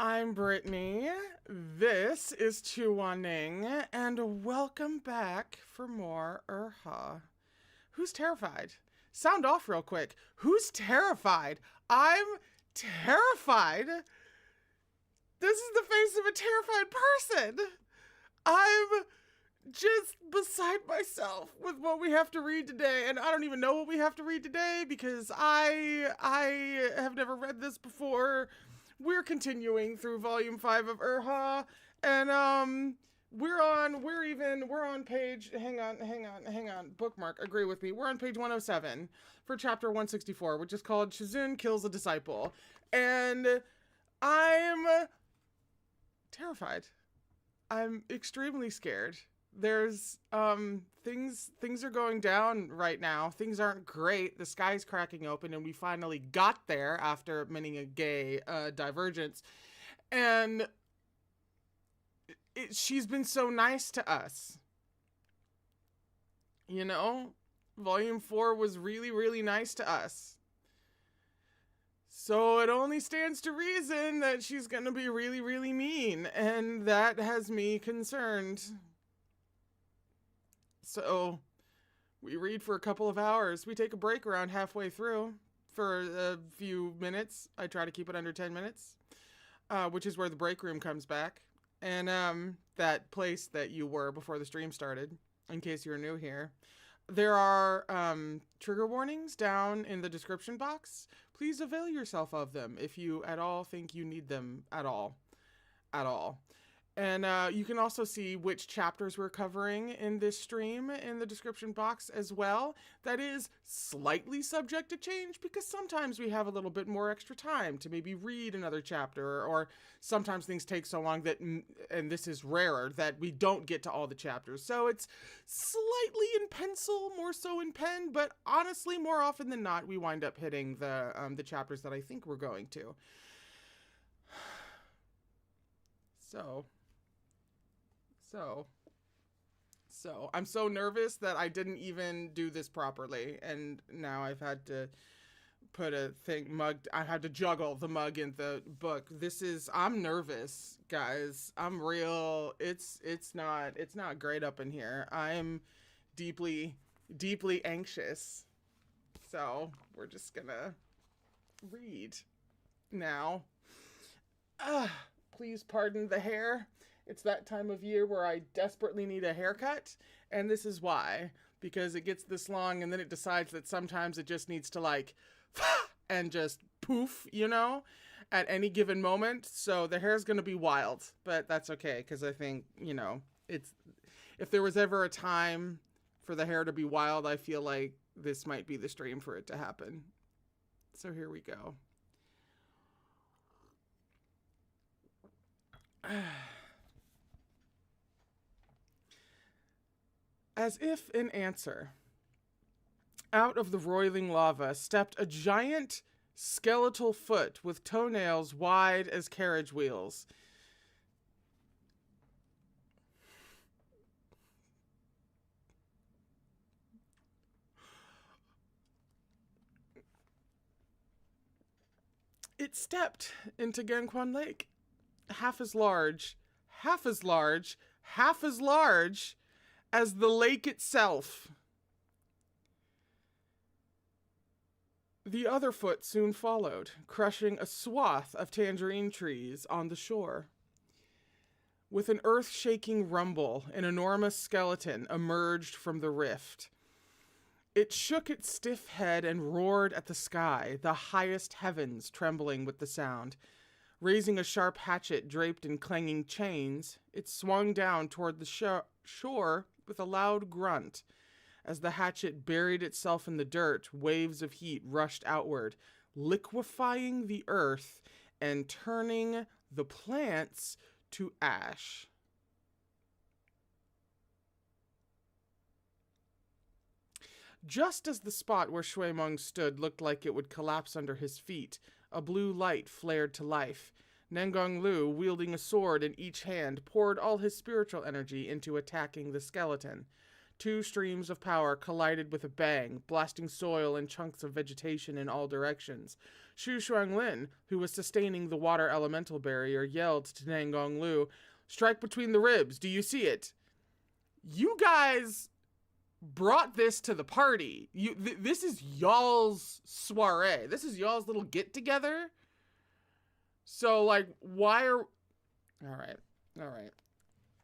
I'm Brittany. This is Chuaning, and welcome back for more Erha. Who's terrified? Sound off real quick. Who's terrified? I'm terrified. This is the face of a terrified person. I'm just beside myself with what we have to read today, and I don't even know what we have to read today because I have never read this before. We're continuing through volume 5 of Erha, and we're on page, hang on, bookmark, agree with me. We're on page 107 for chapter 164, which is called Shizun Kills a Disciple. And I'm terrified. I'm extremely scared. There's things are going down right now. Things aren't great. The sky's cracking open, and we finally got there after many a gay divergence. And she's been so nice to us. You know, volume 4 was really, really nice to us. So it only stands to reason that she's gonna be really, really mean, and that has me concerned. So we read for a couple of hours. We take a break around halfway through for a few minutes. I try to keep it under 10 minutes, which is where the break room comes back. And that place that you were before the stream started, in case you're new here. There are trigger warnings down in the description box. Please avail yourself of them if you at all think you need them at all. And you can also see which chapters we're covering in this stream in the description box as well. That is slightly subject to change because sometimes we have a little bit more extra time to maybe read another chapter, or sometimes things take so long that, and this is rarer, that we don't get to all the chapters. So it's slightly in pencil, more so in pen, but honestly, more often than not, we wind up hitting the chapters that I think we're going to. So I'm so nervous that I didn't even do this properly, and now I've had to put I had to juggle the mug in the book. I'm nervous, guys. I'm real. It's not great up in here. I'm deeply, deeply anxious. So we're just gonna read now. Please pardon the hair. It's that time of year where I desperately need a haircut, and this is why. Because it gets this long, and then it decides that sometimes it just needs to, like, and just poof, you know, at any given moment. So the hair's going to be wild, but that's okay, because I think, you know, if there was ever a time for the hair to be wild, I feel like this might be the stream for it to happen. So here we go. As if in answer, out of the roiling lava stepped a giant skeletal foot with toenails wide as carriage wheels. It stepped into Gangquan Lake, half as large as the lake itself. The other foot soon followed, crushing a swath of tangerine trees on the shore. With an earth-shaking rumble, an enormous skeleton emerged from the rift. It shook its stiff head and roared at the sky, the highest heavens trembling with the sound. Raising a sharp hatchet draped in clanging chains, it swung down toward the shore with a loud grunt. As the hatchet buried itself in the dirt, waves of heat rushed outward, liquefying the earth and turning the plants to ash. Just as the spot where Shui Meng stood looked like it would collapse under his feet, a blue light flared to life. Nangonglu, wielding a sword in each hand, poured all his spiritual energy into attacking the skeleton. Two streams of power collided with a bang, blasting soil and chunks of vegetation in all directions. Shuang Lin, who was sustaining the water elemental barrier, yelled to Nangonglu, "Strike between the ribs, do you see it?" You guys brought this to the party. This is y'all's soiree. This is y'all's little get-together. So, like, why are... All right.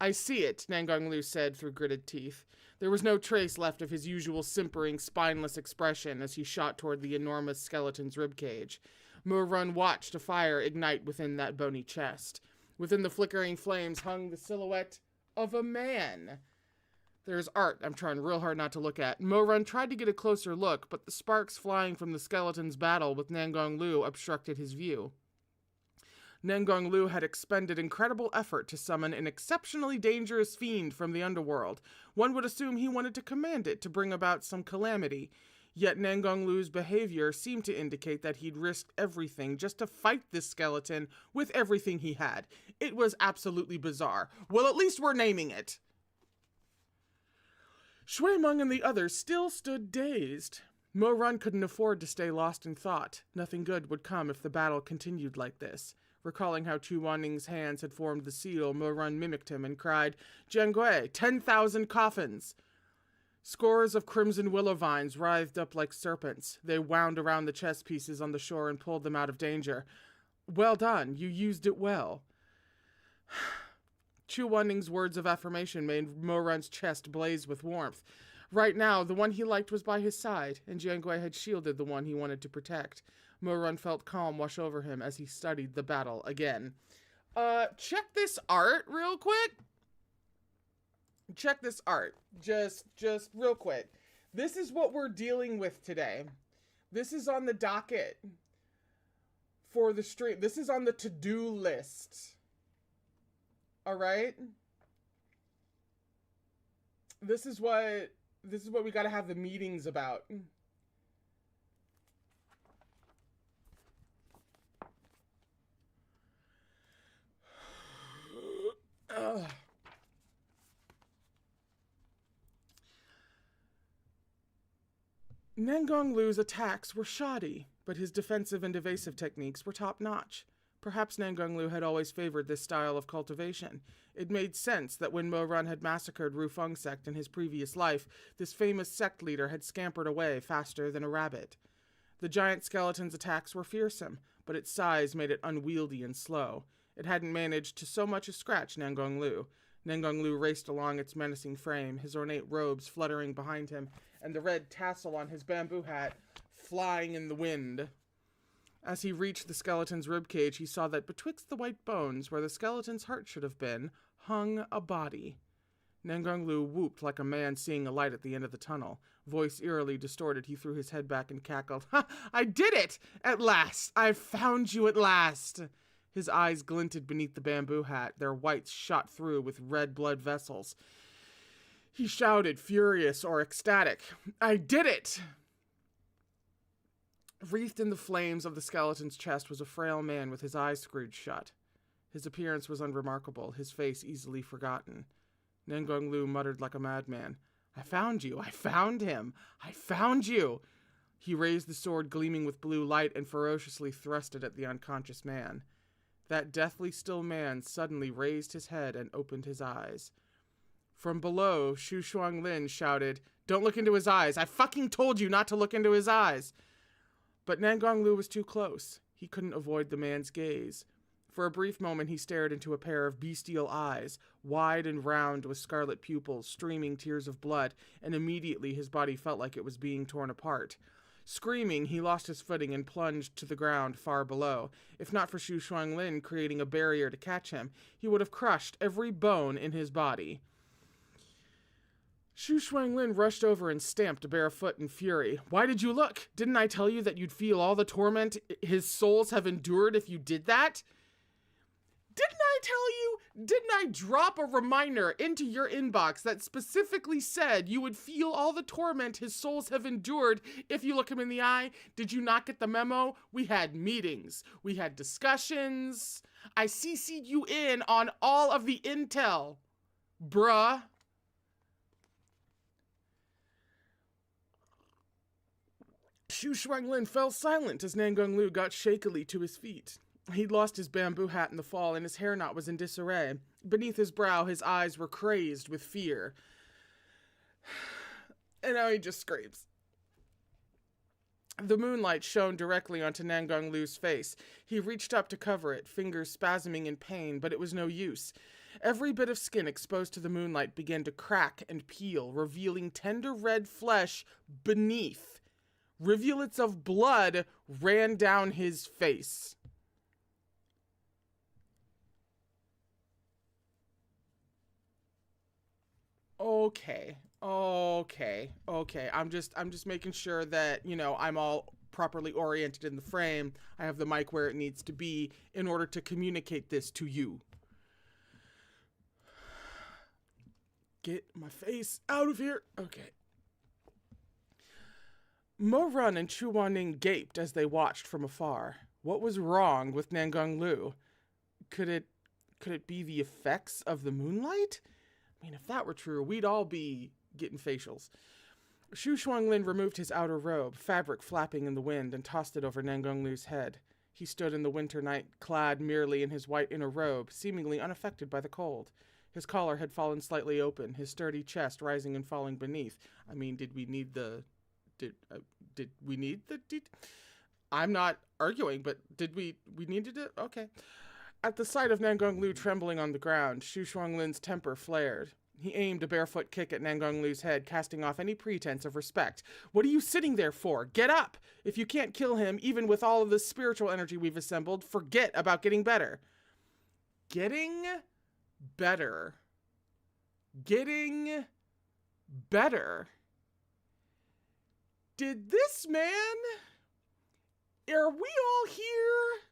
"I see it," Nangonglu said through gritted teeth. There was no trace left of his usual simpering, spineless expression as he shot toward the enormous skeleton's ribcage. Merlion watched a fire ignite within that bony chest. Within the flickering flames hung the silhouette of a man. There's art I'm trying real hard not to look at. Merlion tried to get a closer look, but the sparks flying from the skeleton's battle with Nangonglu obstructed his view. Nangonglu had expended incredible effort to summon an exceptionally dangerous fiend from the underworld. One would assume he wanted to command it to bring about some calamity. Yet Nangonglu's behavior seemed to indicate that he'd risked everything just to fight this skeleton with everything he had. It was absolutely bizarre. Well, at least we're naming it. Chuaning and the others still stood dazed. Merlion couldn't afford to stay lost in thought. Nothing good would come if the battle continued like this. Recalling how Chuaning's hands had formed the seal, Merlion mimicked him and cried, "Jiangui, 10,000 coffins!" Scores of crimson willow vines writhed up like serpents. They wound around the chess pieces on the shore and pulled them out of danger. "Well done, you used it well." Chuaning's words of affirmation made Merlion's chest blaze with warmth. Right now, the one he liked was by his side, and Jiangui had shielded the one he wanted to protect. Merlion felt calm wash over him as he studied the battle again. Check this art real quick. Check this art. Just real quick. This is what we're dealing with today. This is on the docket for the stream. This is on the to-do list. All right? This is what we got to have the meetings about. Nangonglu's attacks were shoddy, but his defensive and evasive techniques were top-notch. Perhaps Nangonglu had always favored this style of cultivation. It made sense that when Merlion had massacred Rufang sect in his previous life, this famous sect leader had scampered away faster than a rabbit. The giant skeleton's attacks were fearsome, but its size made it unwieldy and slow. It hadn't managed to so much as scratch Nangonglu. Nangonglu raced along its menacing frame, his ornate robes fluttering behind him, and the red tassel on his bamboo hat flying in the wind. As he reached the skeleton's ribcage, he saw that betwixt the white bones, where the skeleton's heart should have been, hung a body. Nangonglu whooped like a man seeing a light at the end of the tunnel. Voice eerily distorted, he threw his head back and cackled. "Ha! I did it! At last! I've found you at last!" His eyes glinted beneath the bamboo hat, their whites shot through with red blood vessels. He shouted, furious or ecstatic, "I did it!" Wreathed in the flames of the skeleton's chest was a frail man with his eyes screwed shut. His appearance was unremarkable, his face easily forgotten. Nangonglu muttered like a madman, "I found you! I found him! I found you!" He raised the sword gleaming with blue light and ferociously thrust it at the unconscious man. That deathly still man suddenly raised his head and opened his eyes. From below, Shuang Lin shouted, "Don't look into his eyes! I fucking told you not to look into his eyes!" But Nangonglu was too close. He couldn't avoid the man's gaze. For a brief moment he stared into a pair of bestial eyes, wide and round with scarlet pupils, streaming tears of blood, and immediately his body felt like it was being torn apart. Screaming, he lost his footing and plunged to the ground far below. If not for Shuang Lin creating a barrier to catch him, he would have crushed every bone in his body. Shuang Lin rushed over and stamped barefoot in fury. "Why did you look? Didn't I tell you that you'd feel all the torment his souls have endured if you did that? Didn't I tell you? Didn't I drop a reminder into your inbox that specifically said you would feel all the torment his souls have endured if you look him in the eye? Did you not get the memo? We had meetings. We had discussions. I CC'd you in on all of the intel. Bruh." Shuang Lin fell silent as Nangonglu got shakily to his feet. He'd lost his bamboo hat in the fall, and his hairknot was in disarray. Beneath his brow, his eyes were crazed with fear. And now he just screams. The moonlight shone directly onto Nangonglu's face. He reached up to cover it, fingers spasming in pain, but it was no use. Every bit of skin exposed to the moonlight began to crack and peel, revealing tender red flesh beneath. Rivulets of blood ran down his face. Okay. I'm just making sure that, I'm all properly oriented in the frame. I have the mic where it needs to be in order to communicate this to you. Get my face out of here. Okay. Mo-Run and Chuaning gaped as they watched from afar. What was wrong with Nangonglu? Could it be the effects of the moonlight? I mean, if that were true, we'd all be getting facials. Shuang Lin removed his outer robe, fabric flapping in the wind, and tossed it over Nangonglu's head. He stood in the winter night, clad merely in his white inner robe, seemingly unaffected by the cold. His collar had fallen slightly open, his sturdy chest rising and falling beneath. I mean, did we need the... I'm not arguing, but did we needed it? Okay. At the sight of Nangonglu trembling on the ground, Shuang Lin's temper flared. He aimed a barefoot kick at Nangonglu's head, casting off any pretense of respect. What are you sitting there for? Get up! If you can't kill him, even with all of the spiritual energy we've assembled, forget about getting better. Getting better. Getting better. Did this man... Are we all here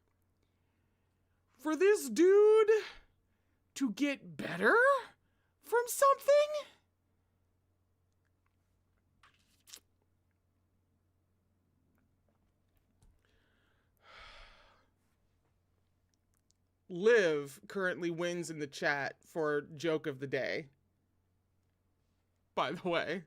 for this dude to get better from something? Liv currently wins in the chat for joke of the day, by the way.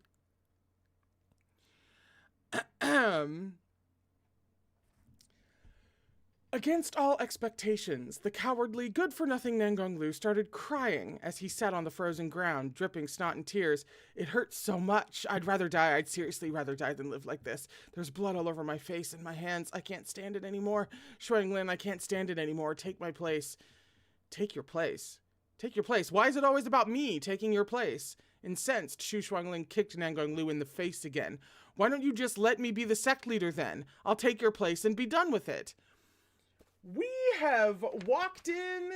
Against all expectations, the cowardly, good-for-nothing Nangonglu started crying as he sat on the frozen ground, dripping snot and tears. It hurts so much. I'd rather die. I'd seriously rather die than live like this. There's blood all over my face and my hands. I can't stand it anymore. Shuang Lin, I can't stand it anymore. Take my place. Take your place. Take your place. Why is it always about me taking your place? Incensed, Shuang Lin kicked Nangonglu in the face again. Why don't you just let me be the sect leader then? I'll take your place and be done with it. We have walked in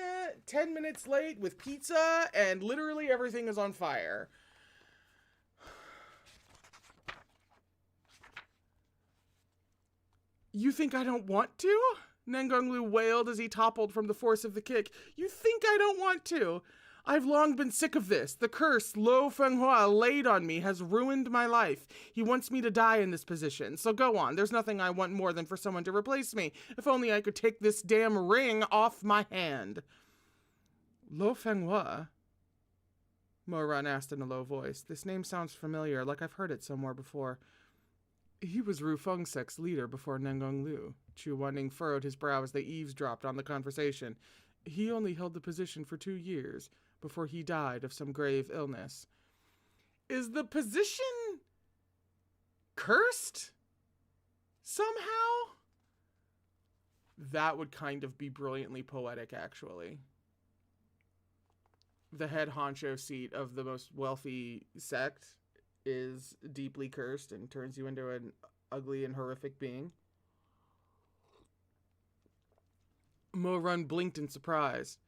10 minutes late with pizza, and literally everything is on fire. You think I don't want to? Nangonglu wailed as he toppled from the force of the kick. You think I don't want to? I've long been sick of this. The curse Lo Fenghua laid on me has ruined my life. He wants me to die in this position. So go on. There's nothing I want more than for someone to replace me. If only I could take this damn ring off my hand. Lo Fenghua? Mo-Run asked in a low voice. This name sounds familiar, like I've heard it somewhere before. He was Rufang sect's leader before Nangonglu. Chuaning furrowed his brow as they eavesdropped on the conversation. He only held the position for 2 years before he died of some grave illness. Is the position cursed somehow? That would kind of be brilliantly poetic, actually. The head honcho seat of the most wealthy sect is deeply cursed and turns you into an ugly and horrific being. Mo-Run blinked in surprise.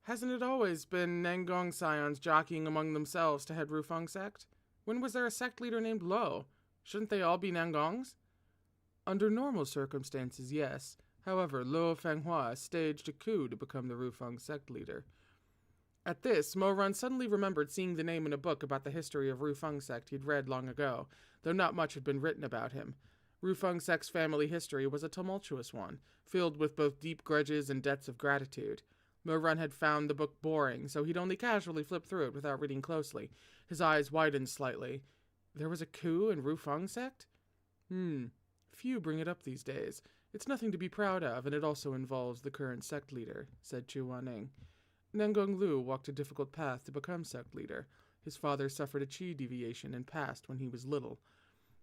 Hasn't it always been Nangong scions jockeying among themselves to head Rufang sect? When was there a sect leader named Lo? Shouldn't they all be Nangongs? Under normal circumstances, yes. However, Lo Fenghua staged a coup to become the Rufang sect leader. At this, Mo-Run suddenly remembered seeing the name in a book about the history of Rufang sect he'd read long ago, though not much had been written about him. Rufang sect's family history was a tumultuous one, filled with both deep grudges and debts of gratitude. Mo-Run had found the book boring, so he'd only casually flipped through it without reading closely. His eyes widened slightly. There was a coup in Rufang sect? Few bring it up these days. It's nothing to be proud of, and it also involves the current sect leader, said Chuaning. Nangonglu walked a difficult path to become sect leader. His father suffered a chi deviation and passed when he was little.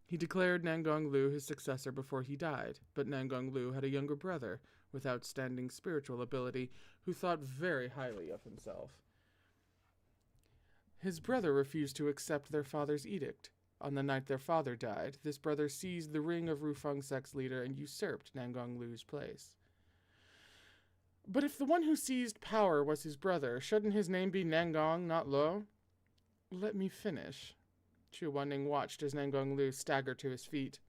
He declared Nangonglu his successor before he died, but Nangonglu had a younger brother with outstanding spiritual ability who thought very highly of himself. His brother refused to accept their father's edict. On the night their father died, this brother seized the ring of Rufang sect's leader and usurped Nangonglu's place. But if the one who seized power was his brother, shouldn't his name be Nangong, not Lo? Let me finish. Chuaning watched as Nangonglu staggered to his feet.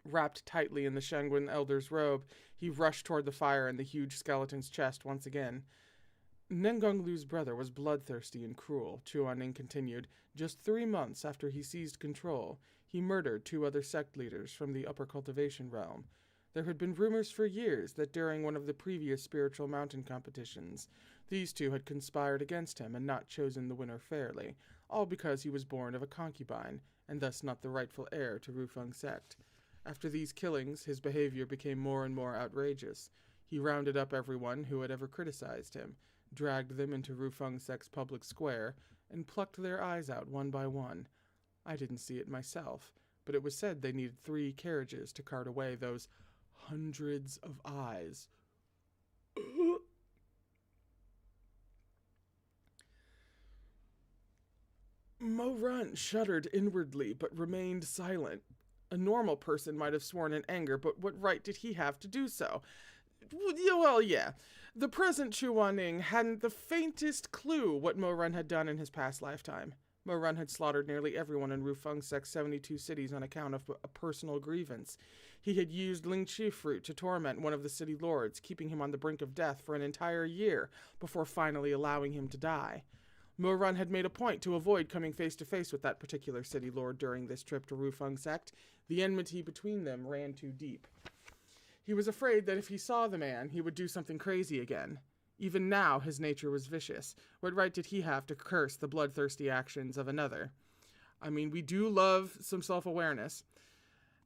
Wrapped tightly in the Shangwen elder's robe, he rushed toward the fire in the huge skeleton's chest once again. Nangonglu's brother was bloodthirsty and cruel, Chuaning continued. Just 3 months after he seized control, he murdered 2 other sect leaders from the upper cultivation realm. There had been rumors for years that during one of the previous spiritual mountain competitions, these 2 had conspired against him and not chosen the winner fairly, all because he was born of a concubine, and thus not the rightful heir to Rufang sect. After these killings, his behavior became more and more outrageous. He rounded up everyone who had ever criticized him, dragged them into Rufang sect's public square, and plucked their eyes out one by one. I didn't see it myself, but it was said they needed 3 carriages to cart away those hundreds of eyes. Mo Run shuddered inwardly, but remained silent. A normal person might have sworn in anger, but what right did he have to do so? Well, yeah. The present Chuaning hadn't the faintest clue what Mo Run had done in his past lifetime. Mo Run had slaughtered nearly everyone in Rufang sect's 72 cities on account of a personal grievance. He had used Ling Chi fruit to torment one of the city lords, keeping him on the brink of death for an entire year before finally allowing him to die. Mo Run had made a point to avoid coming face to face with that particular city lord during this trip to Rufang sect. The enmity between them ran too deep. He was afraid that if he saw the man, he would do something crazy again. Even now, his nature was vicious. What right did he have to curse the bloodthirsty actions of another? I mean, we do love some self-awareness.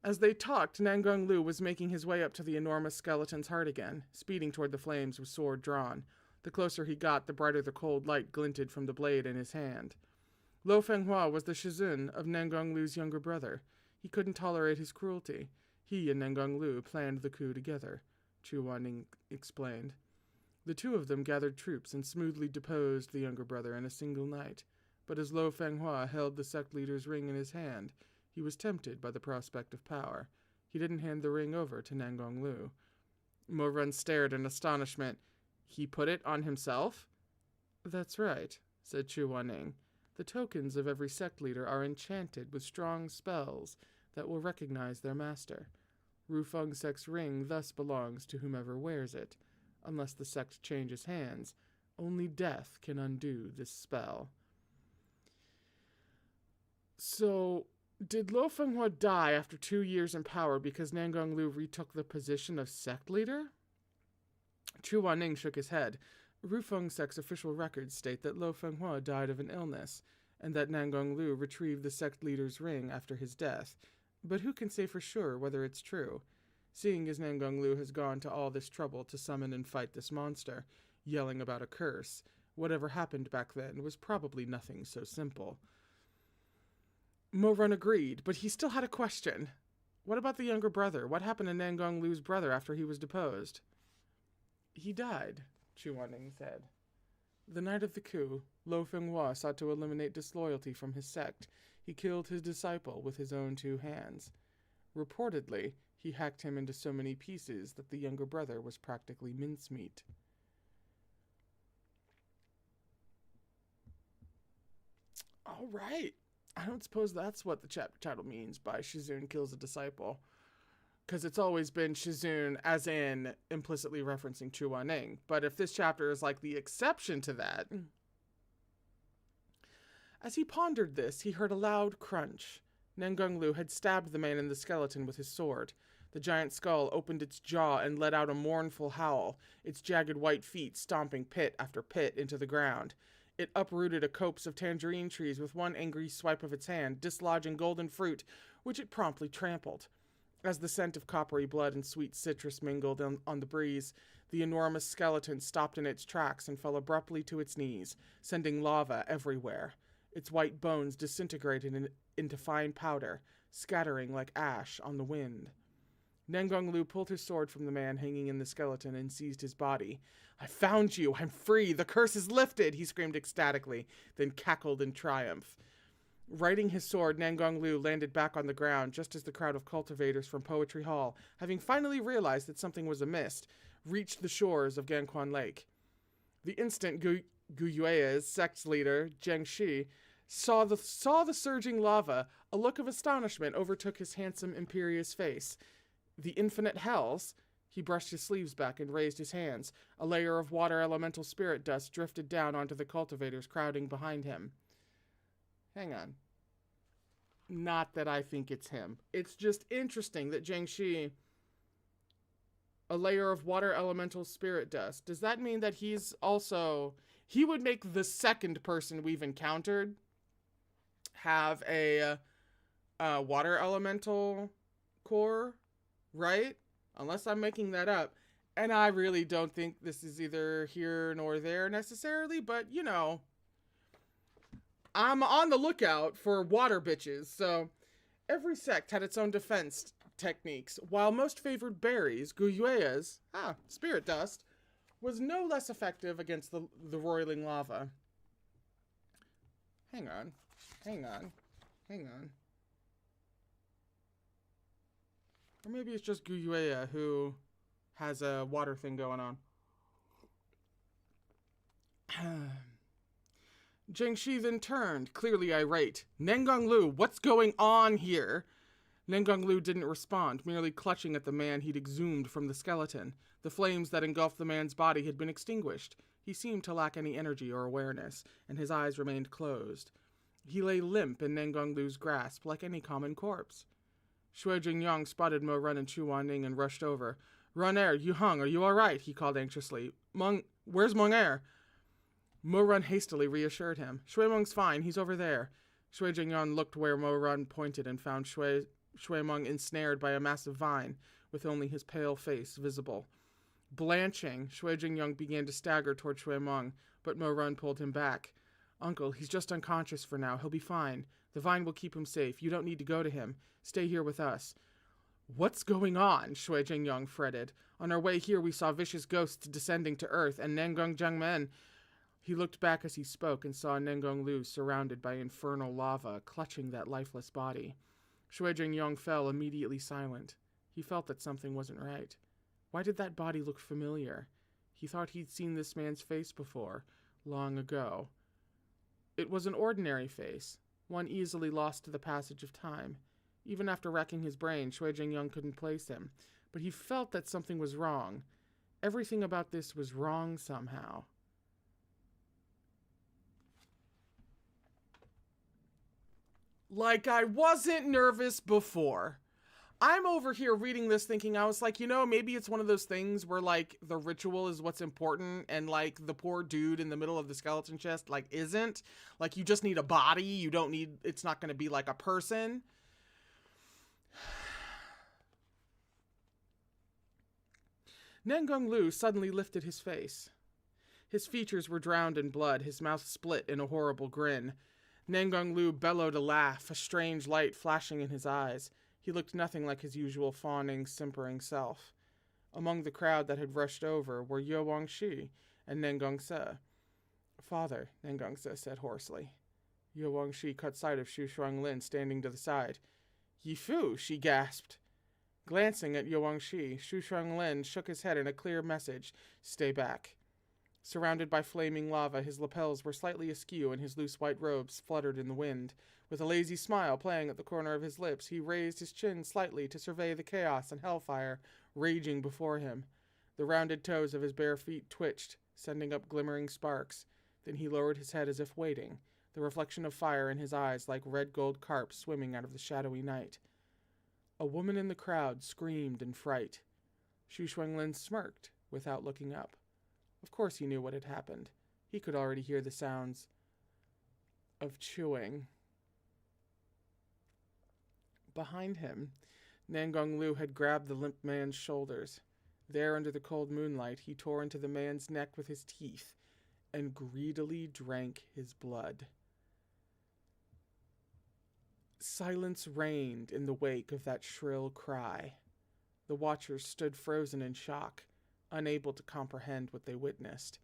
As they talked, Nangonglu was making his way up to the enormous skeleton's heart again, speeding toward the flames with sword drawn. The closer he got, the brighter the cold light glinted from the blade in his hand. Lo Fenghua was the shizun of Nangonglu's younger brother. He couldn't tolerate his cruelty. He and Nangonglu planned the coup together, Chuaning explained. The 2 of them gathered troops and smoothly deposed the younger brother in a single night. But as Lo Fenghua held the sect leader's ring in his hand, he was tempted by the prospect of power. He didn't hand the ring over to Nangonglu. Mo Run stared in astonishment. He put it on himself? That's right, said Chuaning. The tokens of every sect leader are enchanted with strong spells that will recognize their master. Rufang sect's ring thus belongs to whomever wears it. Unless the sect changes hands, only death can undo this spell. So, did Lo Fenghua die after 2 years in power because Nangonglu retook the position of sect leader? Chuaning shook his head. Rufang sect's official records state that Lo Fenghua died of an illness, and that Nangonglu retrieved the sect leader's ring after his death. But who can say for sure whether it's true? Seeing as Nangonglu has gone to all this trouble to summon and fight this monster, yelling about a curse, whatever happened back then was probably nothing so simple. Mo Run agreed, but he still had a question. What about the younger brother? What happened to Nangonglu's brother after he was deposed? He died, Chuaning said. The night of the coup, Lo Fenghua sought to eliminate disloyalty from his sect. He killed his disciple with his own 2 hands. Reportedly, he hacked him into so many pieces that the younger brother was practically mincemeat. All right. I don't suppose that's what the chapter title means by Shizun kills a disciple. Because it's always been Shizun as in implicitly referencing Chuaning. But if this chapter is like the exception to that... As he pondered this, he heard a loud crunch. Nangonglu had stabbed the man in the skeleton with his sword. The giant skull opened its jaw and let out a mournful howl, its jagged white feet stomping pit after pit into the ground. It uprooted a copse of tangerine trees with one angry swipe of its hand, dislodging golden fruit, which it promptly trampled. As the scent of coppery blood and sweet citrus mingled on the breeze, the enormous skeleton stopped in its tracks and fell abruptly to its knees, sending lava everywhere. Its white bones disintegrated into fine powder, scattering like ash on the wind. Nangonglu pulled his sword from the man hanging in the skeleton and seized his body. "I found you! I'm free! The curse is lifted!" he screamed ecstatically, then cackled in triumph. Righting his sword, Nangonglu landed back on the ground just as the crowd of cultivators from Poetry Hall, having finally realized that something was amiss, reached the shores of Ganquan Lake. The instant Guyue's sect leader, Zheng Shi, saw the surging lava, a look of astonishment overtook his handsome, imperious face. The infinite hells? He brushed his sleeves back and raised his hands. A layer of water elemental spirit dust drifted down onto the cultivators crowding behind him. Hang on. Not that I think it's him. It's just interesting that Zheng Shi, a layer of water elemental spirit dust. Does that mean that he's also... He would make the second person we've encountered have a water elemental core, right? Unless I'm making that up. And I really don't think this is either here nor there necessarily, but, you know, I'm on the lookout for water bitches. So every sect had its own defense techniques. While most favored berries, Guyue's, spirit dust, was no less effective against the roiling lava. Hang on. Or maybe it's just Guyue who has a water thing going on. Zheng Shi then turned, clearly irate. "Nangonglu, what's going on here?" Nangonglu didn't respond, merely clutching at the man he'd exhumed from the skeleton. The flames that engulfed the man's body had been extinguished. He seemed to lack any energy or awareness, and his eyes remained closed. He lay limp in Nangonglu's grasp, like any common corpse. Shui Jingyang spotted Mo Run and Chuaning and rushed over. "Run'er, you hung, are you all right?" he called anxiously. Where's Meng-er?" Mo Run hastily reassured him. "Shui Meng's fine, he's over there." Shui Jingyang looked where Mo Run pointed and found Shui Meng ensnared by a massive vine, with only his pale face visible. Blanching, Shui Jingyang began to stagger toward Shui Meng, but Mo Run pulled him back. "Uncle, he's just unconscious for now. He'll be fine. The vine will keep him safe. You don't need to go to him. Stay here with us." "What's going on?" Shui Jingyang fretted. "On our way here we saw vicious ghosts descending to earth, and Nangong Jiangmen..." He looked back as he spoke and saw Nangonglu surrounded by infernal lava, clutching that lifeless body. Shui Jingyang fell immediately silent. He felt that something wasn't right. Why did that body look familiar? He thought he'd seen this man's face before, long ago. It was an ordinary face, one easily lost to the passage of time. Even after racking his brain, Shui Jingyang couldn't place him, but he felt that something was wrong. Everything about this was wrong somehow. Like I wasn't nervous before. I'm over here reading this thinking, I was like, you know, maybe it's one of those things where, like, the ritual is what's important and, like, the poor dude in the middle of the skeleton chest, like, isn't. Like, you just need a body. You don't need, it's not going to be, like, a person. Nangonglu suddenly lifted his face. His features were drowned in blood, his mouth split in a horrible grin. Nangonglu bellowed a laugh, a strange light flashing in his eyes. He looked nothing like his usual fawning, simpering self. Among the crowd that had rushed over were Shuang Shi and Nangong Si. "Father," Nangong Si said hoarsely. Shuang Shi caught sight of Shuang Lin standing to the side. "Yifu," she gasped. Glancing at Shuang Shi, Shuang Lin shook his head in a clear message, "Stay back." Surrounded by flaming lava, his lapels were slightly askew and his loose white robes fluttered in the wind. With a lazy smile playing at the corner of his lips, he raised his chin slightly to survey the chaos and hellfire raging before him. The rounded toes of his bare feet twitched, sending up glimmering sparks. Then he lowered his head as if waiting, the reflection of fire in his eyes like red gold carp swimming out of the shadowy night. A woman in the crowd screamed in fright. Shuang Lin smirked without looking up. Of course he knew what had happened. He could already hear the sounds of chewing. Behind him, Nangonglu had grabbed the limp man's shoulders. There, under the cold moonlight, he tore into the man's neck with his teeth and greedily drank his blood. Silence reigned in the wake of that shrill cry. The watchers stood frozen in shock, unable to comprehend what they witnessed.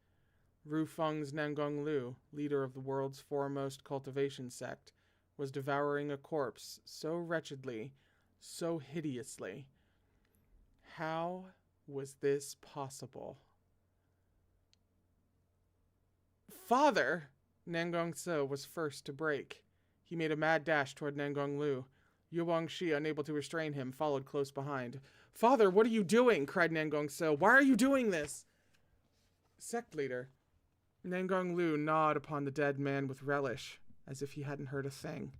Rufang's Nangonglu, leader of the world's foremost cultivation sect, was devouring a corpse so wretchedly, so hideously. How was this possible? Father! Nangong Si was first to break. He made a mad dash toward Nangonglu. Shuang Shi, unable to restrain him, followed close behind. Father, what are you doing? Cried Nangong Si. Why are you doing this? Sect leader. Nangonglu gnawed upon the dead man with relish, as if he hadn't heard a thing.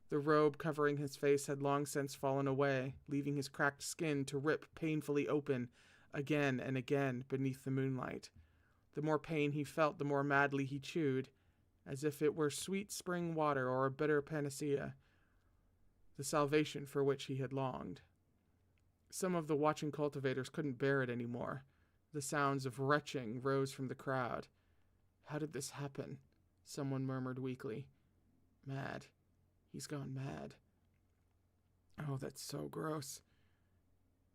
The robe covering his face had long since fallen away, leaving his cracked skin to rip painfully open again and again beneath the moonlight. The more pain he felt, the more madly he chewed, as if it were sweet spring water or a bitter panacea, the salvation for which he had longed. Some of the watching cultivators couldn't bear it anymore. The sounds of retching rose from the crowd. How did this happen? Someone murmured weakly. Mad. He's gone mad. Oh, that's so gross.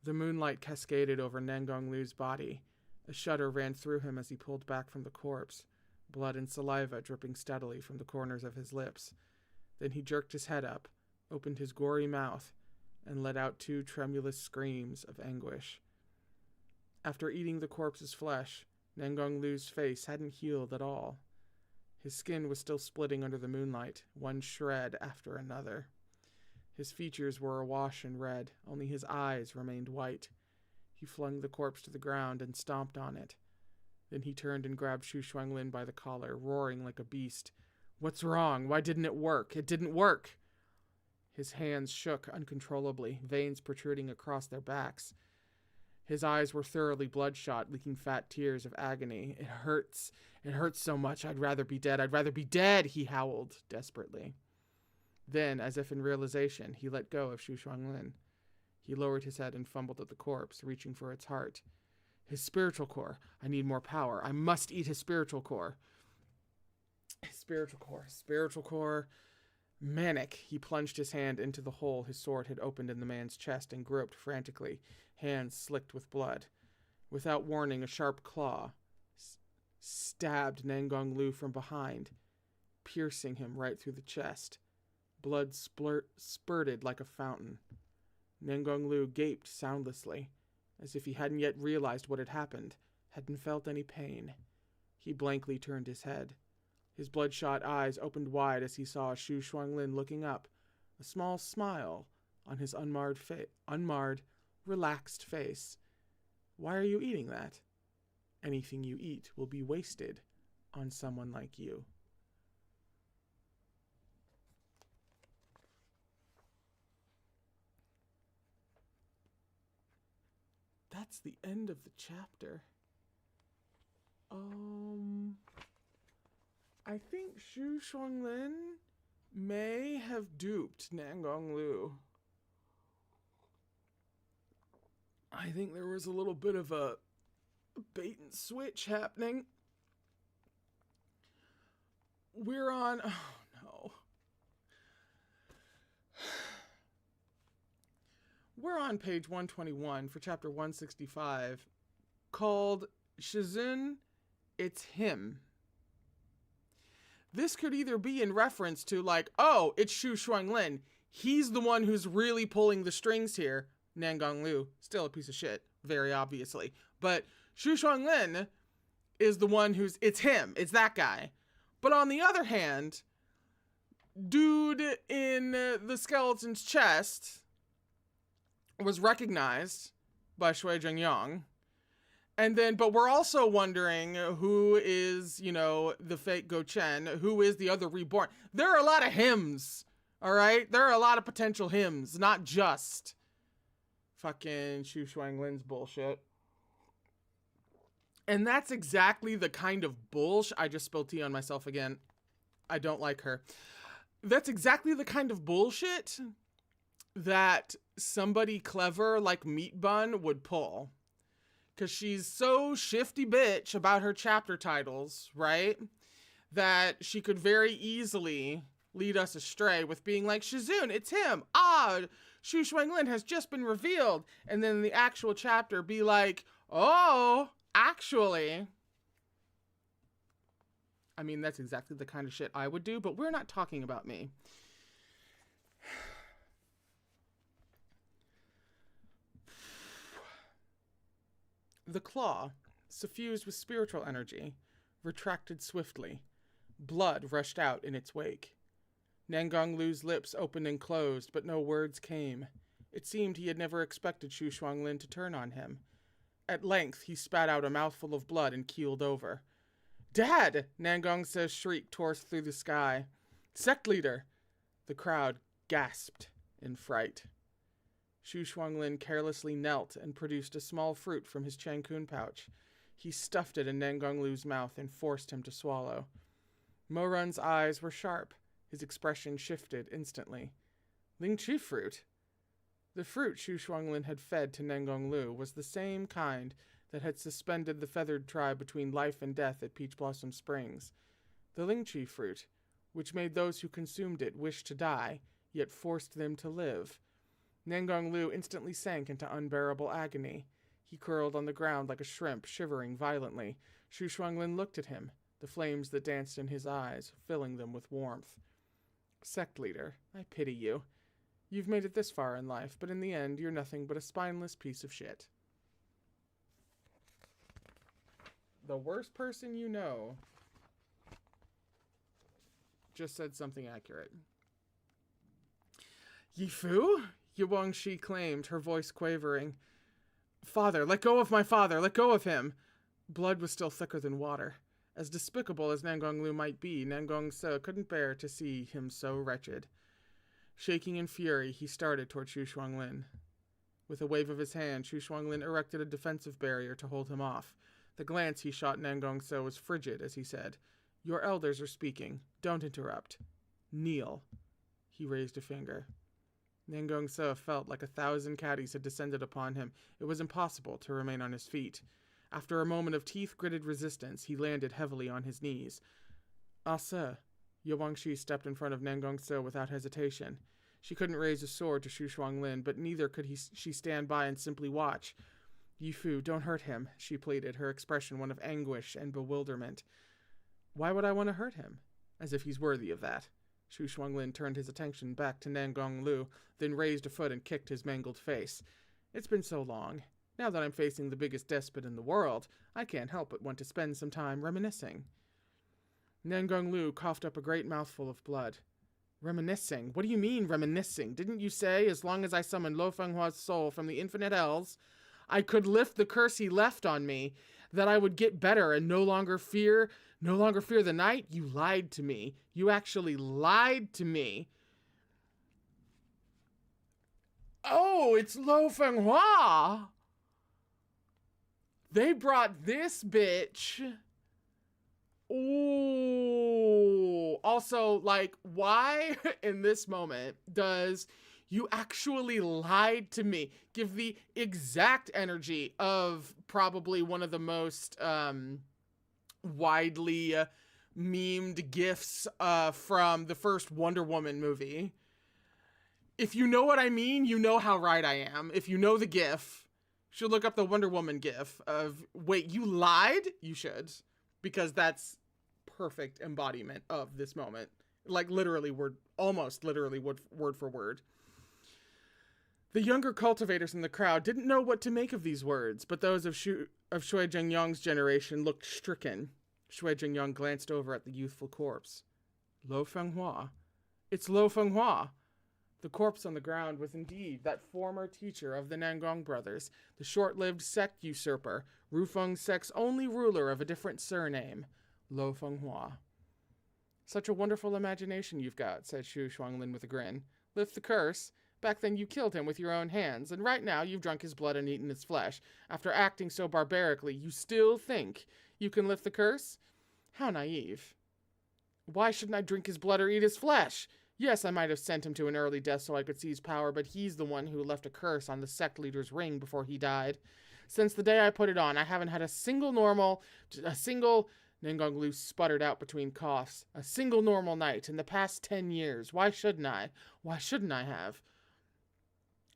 The moonlight cascaded over Nangonglu's body. A shudder ran through him as he pulled back from the corpse, blood and saliva dripping steadily from the corners of his lips. Then he jerked his head up, opened his gory mouth, and let out 2 tremulous screams of anguish. After eating the corpse's flesh, Nangonglu's face hadn't healed at all. His skin was still splitting under the moonlight, one shred after another. His features were awash in red, only his eyes remained white. He flung the corpse to the ground and stomped on it. Then he turned and grabbed Shuang Lin by the collar, roaring like a beast. What's wrong? Why didn't it work? It didn't work! His hands shook uncontrollably, veins protruding across their backs. His eyes were thoroughly bloodshot, leaking fat tears of agony. It hurts. It hurts so much. I'd rather be dead. I'd rather be dead, he howled desperately. Then, as if in realization, he let go of Shuang Lin. He lowered his head and fumbled at the corpse, reaching for its heart. His spiritual core. I need more power. I must eat his spiritual core. His spiritual core. Spiritual core. Manic, he plunged his hand into the hole his sword had opened in the man's chest and groped frantically, hands slicked with blood. Without warning, a sharp claw stabbed Nangonglu from behind, piercing him right through the chest. Blood spurted like a fountain. Nangonglu gaped soundlessly, as if he hadn't yet realized what had happened, hadn't felt any pain. He blankly turned his head. His bloodshot eyes opened wide as he saw Shuang Lin looking up, a small smile on his unmarred, relaxed face. Why are you eating that? Anything you eat will be wasted on someone like you. That's the end of the chapter. I think Shuang Lin may have duped Nangonglu. I think there was a little bit of a bait and switch happening. We're on... Oh, no. We're on page 121 for chapter 165, called Shizun, It's Him. This could either be in reference to, like, oh, it's Shuang Lin. He's the one who's really pulling the strings here. Nangonglu, still a piece of shit, very obviously. But Shuang Lin is the one who's, it's him, it's that guy. But on the other hand, dude in the skeleton's chest was recognized by Shui Zhengyang. And then, but we're also wondering who is, you know, the fake Go Chen, who is the other reborn. There are a lot of hymns, all right? There are a lot of potential hymns, not just fucking Shuang Lin's bullshit. And that's exactly the kind of bullshit. I just spilled tea on myself again. I don't like her. That's exactly the kind of bullshit that somebody clever like Meat Bun would pull. Because she's so shifty bitch about her chapter titles, right? That she could very easily lead us astray with being like, Shizun, it's him. Shuang Lin has just been revealed. And then the actual chapter be like, oh, actually. I mean, that's exactly the kind of shit I would do, but we're not talking about me. The claw, suffused with spiritual energy, retracted swiftly. Blood rushed out in its wake. Nangonglu's lips opened and closed, but no words came. It seemed he had never expected Shuang Lin to turn on him. At length, he spat out a mouthful of blood and keeled over. Dad! Nangong Si's shriek tore through the sky. Sect leader! The crowd gasped in fright. Shuang Lin carelessly knelt and produced a small fruit from his Changkun pouch. He stuffed it in Nangonglu's mouth and forced him to swallow. Morun's eyes were sharp. His expression shifted instantly. Lingqi fruit? The fruit Shuang Lin had fed to Nangonglu was the same kind that had suspended the feathered tribe between life and death at Peach Blossom Springs. The Lingqi fruit, which made those who consumed it wish to die, yet forced them to live. Nangonglu instantly sank into unbearable agony. He curled on the ground like a shrimp, shivering violently. Shuang Lin looked at him, the flames that danced in his eyes, filling them with warmth. Sect leader, I pity you. You've made it this far in life, but in the end, you're nothing but a spineless piece of shit. The worst person you know just said something accurate. Yifu? Yuang Shi claimed, her voice quavering. Father, let go of my father, let go of him. Blood was still thicker than water. As despicable as Nangonglu might be, Nangong Si couldn't bear to see him so wretched. Shaking in fury, he started toward Shuang Lin. With a wave of his hand, Shuang Lin erected a defensive barrier to hold him off. The glance he shot Nangong Si was frigid as he said, Your elders are speaking. Don't interrupt. Kneel. He raised a finger. Nangong Si felt like 1,000 caddies had descended upon him. It was impossible to remain on his feet. After a moment of teeth-gritted resistance, he landed heavily on his knees. Sir. Yuang Shi stepped in front of Nangong Si without hesitation. She couldn't raise a sword to Shuang Lin, but neither could she stand by and simply watch. Yifu, don't hurt him, she pleaded, her expression one of anguish and bewilderment. Why would I want to hurt him? As if he's worthy of that. Shuang Lin turned his attention back to Nangonglu, then raised a foot and kicked his mangled face. It's been so long. Now that I'm facing the biggest despot in the world, I can't help but want to spend some time reminiscing. Nangonglu coughed up a great mouthful of blood. Reminiscing? What do you mean, reminiscing? Didn't you say, as long as I summon Lo Fenghua's soul from the infinite hells, I could lift the curse he left on me, that I would get better and no longer fear the night? You lied to me. You actually lied to me. Oh, it's Lo Fenghua. They brought this bitch. Ooh. Also, like, why in this moment does you actually lied to me give the exact energy of probably one of the most widely memed gifs from the first Wonder Woman movie? If you know what I mean, you know how right I am. If you know the gif, you should look up the Wonder Woman gif of, wait, you lied? You should, because that's perfect embodiment of this moment. Like literally almost literally word for word. The younger cultivators in the crowd didn't know what to make of these words, but those of Shui Zhengyang's generation looked stricken. Shui Zhengyang glanced over at the youthful corpse. Lo Fenghua. It's Lo Fenghua. The corpse on the ground was indeed that former teacher of the Nangong brothers, the short-lived sect usurper, Rufang sect's only ruler of a different surname, Lo Fenghua. Such a wonderful imagination you've got, said Shuang Lin with a grin. Lift the curse. Back then you killed him with your own hands, and right now you've drunk his blood and eaten his flesh. After acting so barbarically, you still think you can lift the curse? How naive. Why shouldn't I drink his blood or eat his flesh? Yes, I might have sent him to an early death so I could seize power, but he's the one who left a curse on the sect leader's ring before he died. Since the day I put it on, I haven't had a single... Nangonglu sputtered out between coughs. A single normal night in the past 10 years. Why shouldn't I? Why shouldn't I have?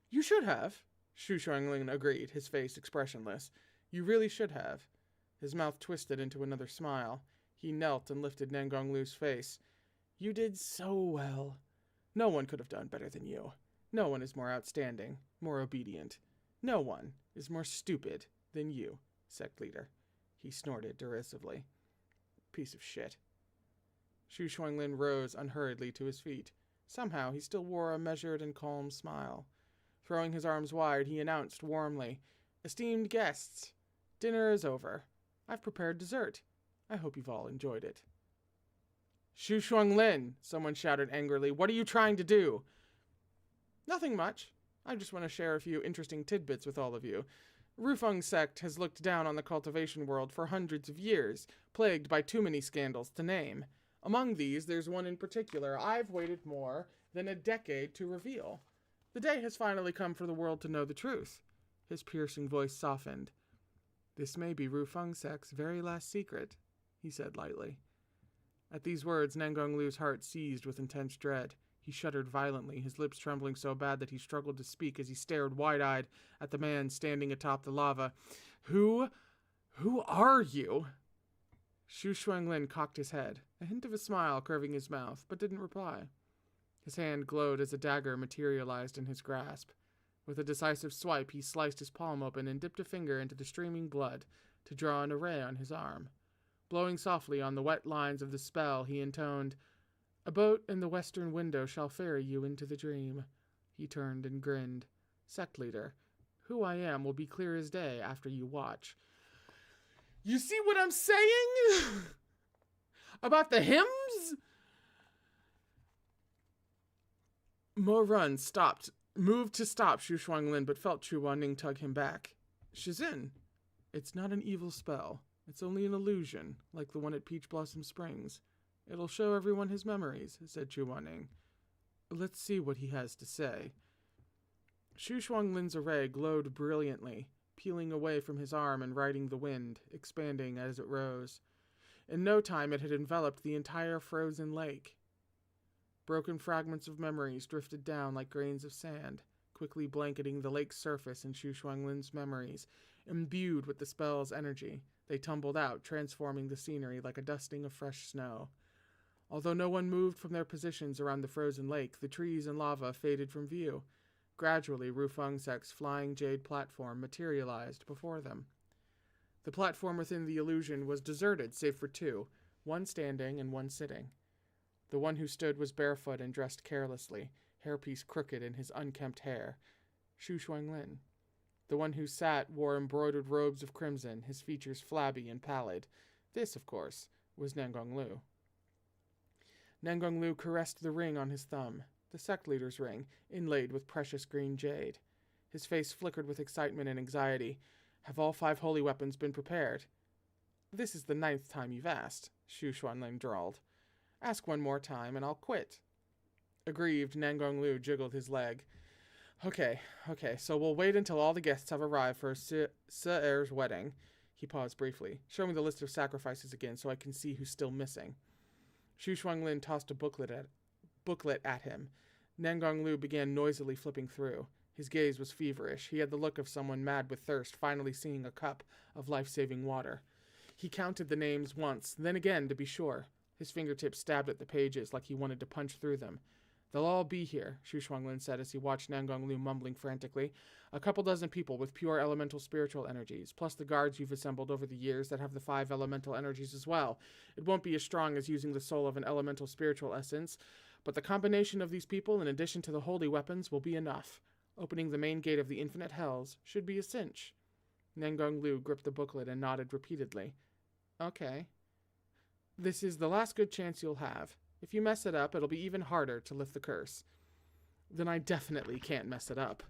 You should have, Shuang Lin agreed, his face expressionless. You really should have. His mouth twisted into another smile. He knelt and lifted Nangonglu's face. You did so well. No one could have done better than you. No one is more outstanding, more obedient. No one is more stupid than you, sect leader. He snorted derisively. Piece of shit. Shuang Lin rose unhurriedly to his feet. Somehow he still wore a measured and calm smile. Throwing his arms wide, he announced warmly, Esteemed guests, dinner is over. I've prepared dessert. I hope you've all enjoyed it. Shuang Lin, someone shouted angrily. What are you trying to do? Nothing much. I just want to share a few interesting tidbits with all of you. Rufang sect has looked down on the cultivation world for hundreds of years, plagued by too many scandals to name. Among these, there's one in particular I've waited more than a decade to reveal. The day has finally come for the world to know the truth. His piercing voice softened. This may be Rufang sect's very last secret, he said lightly. At these words, Nangonglu's heart seized with intense dread. He shuddered violently, his lips trembling so bad that he struggled to speak as he stared wide-eyed at the man standing atop the lava. Who are you? Shuang Lin cocked his head, a hint of a smile curving his mouth, but didn't reply. His hand glowed as a dagger materialized in his grasp. With a decisive swipe, he sliced his palm open and dipped a finger into the streaming blood to draw an array on his arm. Blowing softly on the wet lines of the spell, he intoned, A boat in the western window shall ferry you into the dream. He turned and grinned. Sect leader, who I am will be clear as day after you watch. You see what I'm saying? About the hymns? Mo Run moved to stop Shuang Lin, but felt Chuaning tug him back. Shizin, it's not an evil spell. It's only an illusion, like the one at Peach Blossom Springs. It'll show everyone his memories, said Chuaning. Let's see what he has to say. Shuang Lin's array glowed brilliantly, peeling away from his arm and riding the wind, expanding as it rose. In no time it had enveloped the entire frozen lake. Broken fragments of memories drifted down like grains of sand, quickly blanketing the lake's surface in Shuang Lin's memories. Imbued with the spell's energy, they tumbled out, transforming the scenery like a dusting of fresh snow. Although no one moved from their positions around the frozen lake, the trees and lava faded from view. Gradually, Rufang sect's flying jade platform materialized before them. The platform within the illusion was deserted save for two, one standing and one sitting. The one who stood was barefoot and dressed carelessly, hairpiece crooked in his unkempt hair. Shuang Lin. The one who sat wore embroidered robes of crimson, his features flabby and pallid. This, of course, was Nangonglu. Nangonglu caressed the ring on his thumb, the sect leader's ring, inlaid with precious green jade. His face flickered with excitement and anxiety. Have all 5 holy weapons been prepared? This is the 9th time you've asked, Shuang Lin drawled. Ask one more time and I'll quit. Aggrieved, Nangonglu jiggled his leg. Okay, so we'll wait until all the guests have arrived for Se'er's wedding. He paused briefly. Show me the list of sacrifices again so I can see who's still missing. Shuang Lin tossed a booklet at him. Nangonglu began noisily flipping through. His gaze was feverish. He had the look of someone mad with thirst, finally seeing a cup of life-saving water. He counted the names once, then again to be sure. His fingertips stabbed at the pages like he wanted to punch through them. They'll all be here, Shuang Lin said as he watched Nangonglu mumbling frantically. A couple dozen people with pure elemental spiritual energies, plus the guards you've assembled over the years that have the 5 elemental energies as well. It won't be as strong as using the soul of an elemental spiritual essence, but the combination of these people in addition to the holy weapons will be enough. Opening the main gate of the infinite hells should be a cinch. Nangonglu gripped the booklet and nodded repeatedly. Okay. This is the last good chance you'll have. If you mess it up, it'll be even harder to lift the curse. Then I definitely can't mess it up.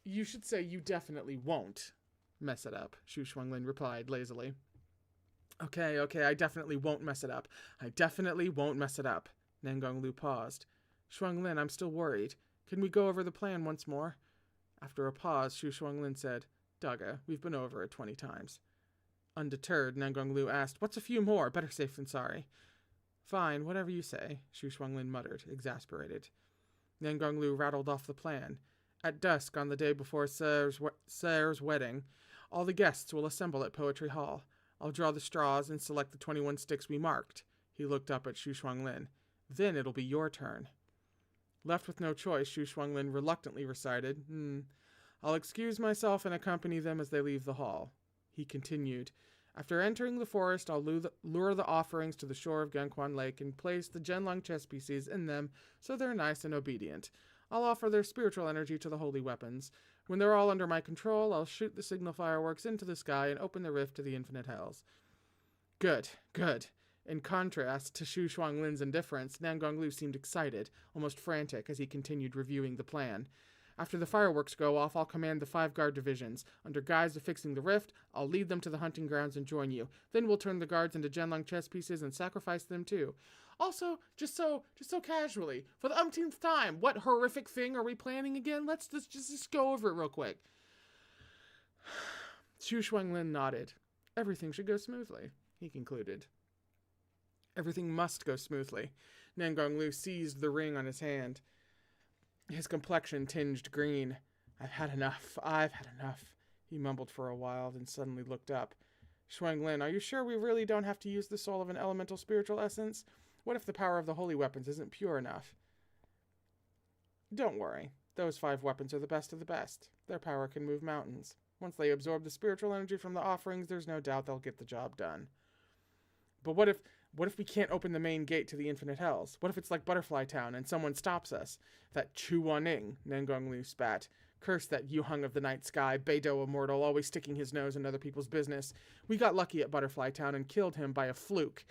You should say you definitely won't mess it up, Shuang Lin replied lazily. Okay, I definitely won't mess it up. I definitely won't mess it up, Nangonglu paused. Shuang Lin, I'm still worried. Can we go over the plan once more? After a pause, Shuang Lin said, Daga, we've been over it 20 times. Undeterred, Nangonglu asked, what's a few more? Better safe than sorry. Fine, whatever you say, Shuang Lin muttered, exasperated. Nangonglu rattled off the plan. At dusk on the day before Ser's wedding, all the guests will assemble at Poetry Hall. I'll draw the straws and select the 21 sticks we marked. He looked up at Shuang Lin. Then it'll be your turn. Left with no choice, Shuang Lin reluctantly recited, I'll excuse myself and accompany them as they leave the hall. He continued, after entering the forest, I'll lure the offerings to the shore of Gangquan Lake and place the Zhenlong chess pieces in them so they're nice and obedient. I'll offer their spiritual energy to the holy weapons. When they're all under my control, I'll shoot the signal fireworks into the sky and open the rift to the infinite hells. Good, good. In contrast to Shuang Lin's indifference, Nangonglu seemed excited, almost frantic, as he continued reviewing the plan. After the fireworks go off, I'll command the 5 guard divisions. Under guise of fixing the rift, I'll lead them to the hunting grounds and join you. Then we'll turn the guards into Zhenlong chess pieces and sacrifice them too. Also, just so casually, for the umpteenth time, what horrific thing are we planning again? Let's just go over it real quick. Shuang Lin nodded. Everything should go smoothly, he concluded. Everything must go smoothly. Nangonglu seized the ring on his hand. His complexion tinged green. I've had enough, he mumbled for a while, then suddenly looked up. Shuang Lin, are you sure we really don't have to use the soul of an elemental spiritual essence? What if the power of the holy weapons isn't pure enough? Don't worry. Those 5 weapons are the best of the best. Their power can move mountains. Once they absorb the spiritual energy from the offerings, there's no doubt they'll get the job done. But what if we can't open the main gate to the infinite hells? What if it's like Butterfly Town and someone stops us? That Chuaning, Nangonglu spat. Curse that Yuhung of the night sky, Beidou immortal, always sticking his nose in other people's business. We got lucky at Butterfly Town and killed him by a fluke.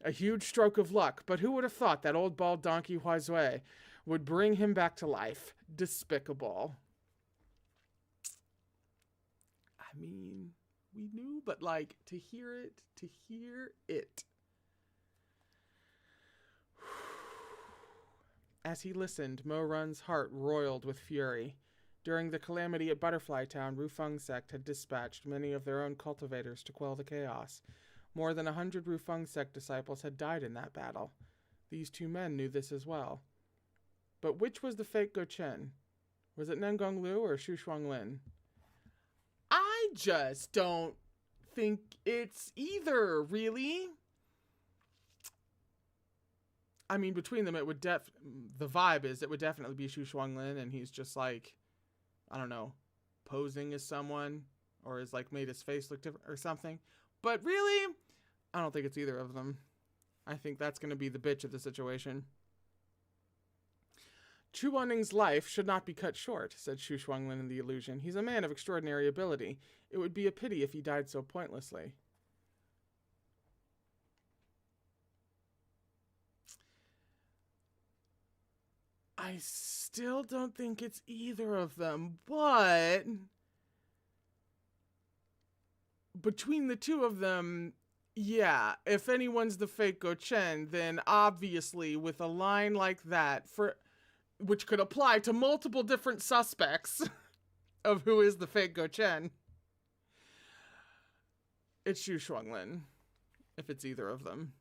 A huge stroke of luck, but who would have thought that old bald donkey Huizui would bring him back to life? Despicable. I mean, we knew, but like, to hear it. As he listened, Mo Run's heart roiled with fury. During the calamity at Butterfly Town, Rufang sect had dispatched many of their own cultivators to quell the chaos. More than 100 Rufang sect disciples had died in that battle. These 2 men knew this as well. But which was the fake Gochen? Was it Nangonglu or Shuang Lin? I just don't think it's either, really. I mean, between them, it would the vibe is it would definitely be Shuang Lin, and he's just like, I don't know, posing as someone, or has like made his face look different or something. But really, I don't think it's either of them. I think that's going to be the bitch of the situation. Chuaning's life should not be cut short, said Shuang Lin in the illusion. He's a man of extraordinary ability. It would be a pity if he died so pointlessly. I still don't think it's either of them, but between the 2 of them, yeah, if anyone's the fake Gochen, then obviously with a line like that, which could apply to multiple different suspects of who is the fake Gochen, it's Shuang Lin, if it's either of them.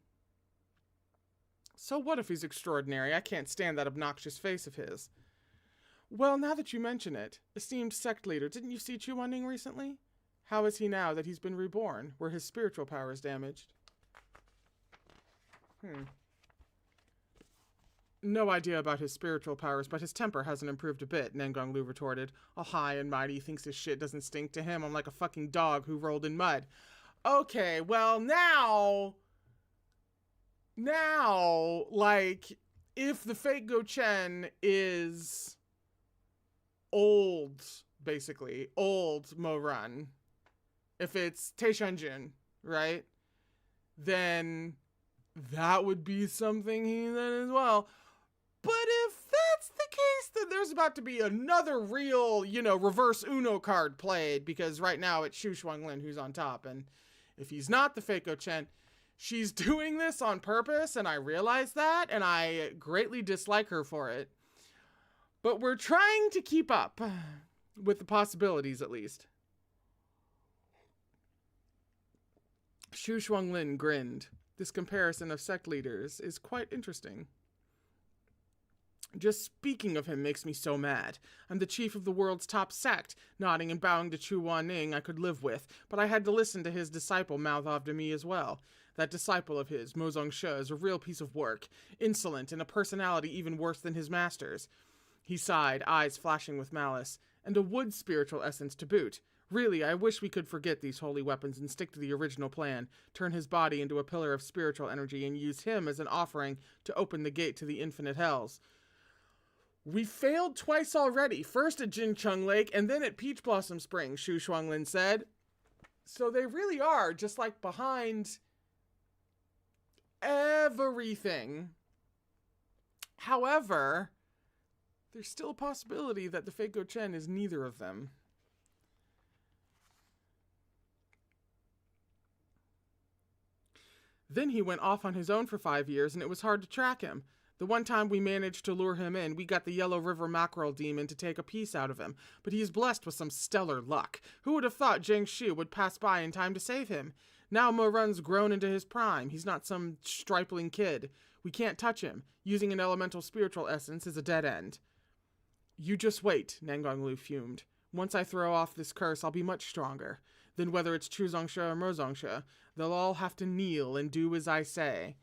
So what if he's extraordinary? I can't stand that obnoxious face of his. Well, now that you mention it, esteemed sect leader, didn't you see Chuaning recently? How is he now that he's been reborn? Were his spiritual powers damaged? No idea about his spiritual powers, but his temper hasn't improved a bit, Nangonglu retorted. All high and mighty, thinks his shit doesn't stink to him. I'm like a fucking dog who rolled in mud. Okay, well now, like, if the fake Gochen is old, basically, old Mo Run, if it's Taishanjun, right, then that would be something he then as well. But if that's the case, then there's about to be another real, reverse Uno card played, because right now it's Shuang Lin who's on top, and if he's not the fake Gochen, She's doing this on purpose, and I realize that, and I greatly dislike her for it. But we're trying to keep up with the possibilities, at least. Shuang Lin grinned. This comparison of sect leaders is quite interesting. Just speaking of him makes me so mad. I'm the chief of the world's top sect. Nodding and bowing to Chuaning I could live with, but I had to listen to his disciple mouth off to me as well. That disciple of his, Nangong Si, is a real piece of work. Insolent and a personality even worse than his master's. He sighed, eyes flashing with malice. And a wood spiritual essence to boot. Really, I wish we could forget these holy weapons and stick to the original plan. Turn his body into a pillar of spiritual energy and use him as an offering to open the gate to the infinite hells. We failed twice already. First at Jincheng Lake and then at Peach Blossom Springs, Shuang Lin said. So they really are just like behind everything. However, there's still a possibility that the fake Go Chen is neither of them. Then he went off on his own for 5 years and it was hard to track him. The one time we managed to lure him in, we got the Yellow River Mackerel Demon to take a piece out of him, but he is blessed with some stellar luck. Who would have thought Zheng Shi would pass by in time to save him? Now Mo Run's grown into his prime. He's not some stripling kid. We can't touch him. Using an elemental spiritual essence is a dead end. You just wait, Nangonglu fumed. Once I throw off this curse, I'll be much stronger. Then whether it's Chuzongsha or Mozongsha, they'll all have to kneel and do as I say.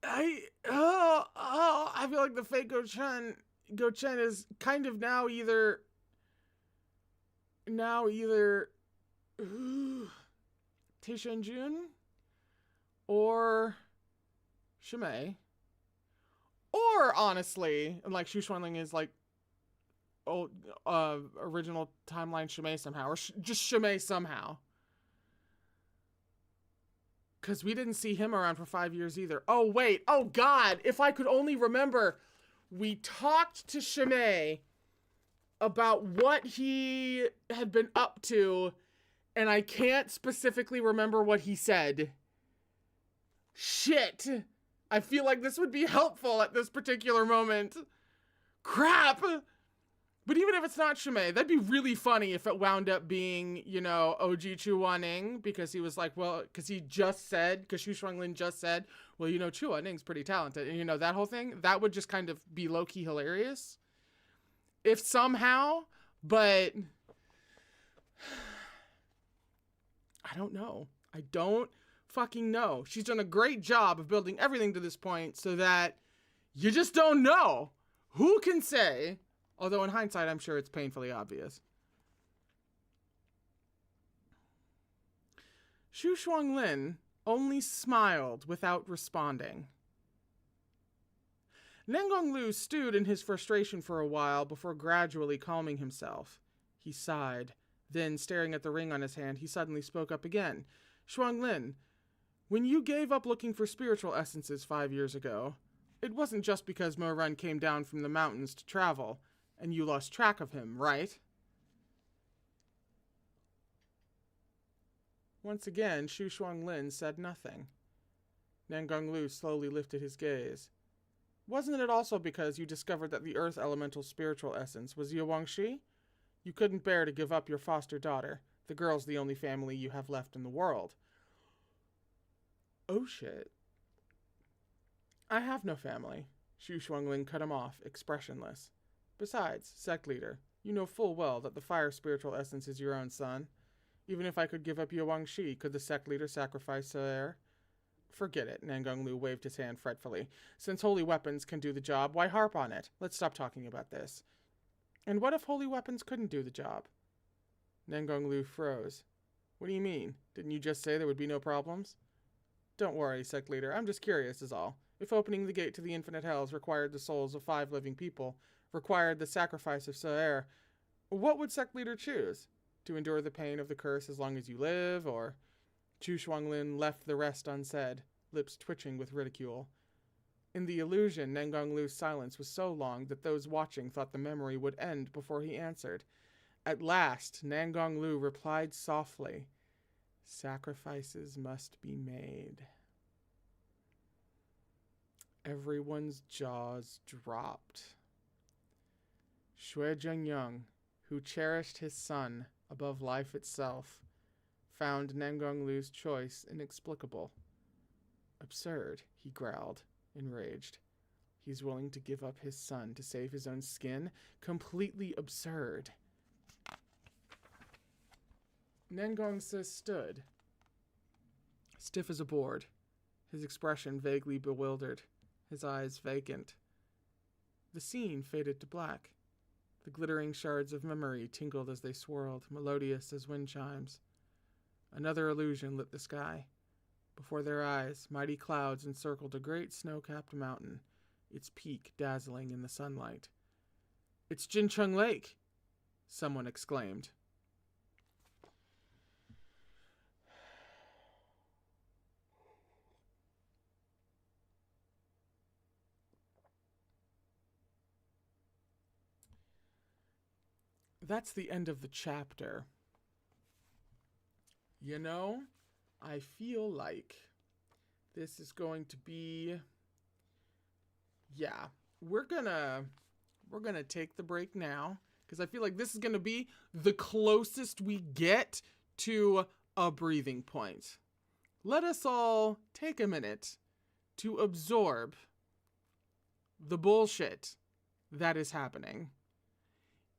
I feel like the fake Go Chen is kind of now either Taishanjun or Shimei. Or honestly, like Shuang Lin is like original timeline Shimei somehow, or just Shimei somehow. Because we didn't see him around for 5 years either. Oh, wait. Oh, God. If I could only remember, we talked to Shimei about what he had been up to, and I can't specifically remember what he said. Shit. I feel like this would be helpful at this particular moment. Crap. But even if it's not Shimei, that'd be really funny if it wound up being, you know, OG Chuaning, because he was like, well, because Shuang Lin just said, well, you know, Chuaning's pretty talented. And, you know, that whole thing, that would just kind of be low-key hilarious. If somehow, but I don't know. I don't fucking know. She's done a great job of building everything to this point so that you just don't know. Who can say? Although in hindsight, I'm sure it's painfully obvious. Shuang Lin only smiled without responding. Nangonglu stewed in his frustration for a while before gradually calming himself. He sighed. Then, staring at the ring on his hand, he suddenly spoke up again. Shuang Lin, when you gave up looking for spiritual essences 5 years ago, it wasn't just because Mo Run came down from the mountains to travel, and you lost track of him, right? Once again, Shuang Lin said nothing. Nangonglu slowly lifted his gaze. Wasn't it also because you discovered that the earth elemental spiritual essence was Yuangshi? You couldn't bear to give up your foster daughter. The girl's the only family you have left in the world. Oh shit. I have no family. Shuang Lin cut him off, expressionless. Besides, sect leader, you know full well that the fire spiritual essence is your own son. Even if I could give up Yuangshi, could the sect leader sacrifice Saer? Forget it, Nangonglu waved his hand fretfully. Since holy weapons can do the job, why harp on it? Let's stop talking about this. And what if holy weapons couldn't do the job? Nangonglu froze. What do you mean? Didn't you just say there would be no problems? Don't worry, sect leader. I'm just curious is all. If opening the gate to the infinite hells required the souls of 5 living people, required the sacrifice of Saer, what would sect leader choose? To endure the pain of the curse as long as you live, or... Shuang Lin left the rest unsaid, lips twitching with ridicule. In the illusion, Nangonglu's silence was so long that those watching thought the memory would end before he answered. At last, Nangonglu replied softly, "Sacrifices must be made." Everyone's jaws dropped. Shui Zhengyang, who cherished his son above life itself, found Nangonglu's choice inexplicable. "Absurd," he growled, enraged. "He's willing to give up his son to save his own skin? Completely absurd." Nangong Si stood, stiff as a board, his expression vaguely bewildered, his eyes vacant. The scene faded to black. The glittering shards of memory tinkled as they swirled, melodious as wind chimes. Another illusion lit the sky. Before their eyes, mighty clouds encircled a great snow-capped mountain, its peak dazzling in the sunlight. "It's Jincheng Lake!" someone exclaimed. That's the end of the chapter. You know, I feel like this is going to be... Yeah, we're gonna take the break now, because I feel like this is gonna be the closest we get to a breathing point. Let us all take a minute to absorb the bullshit that is happening.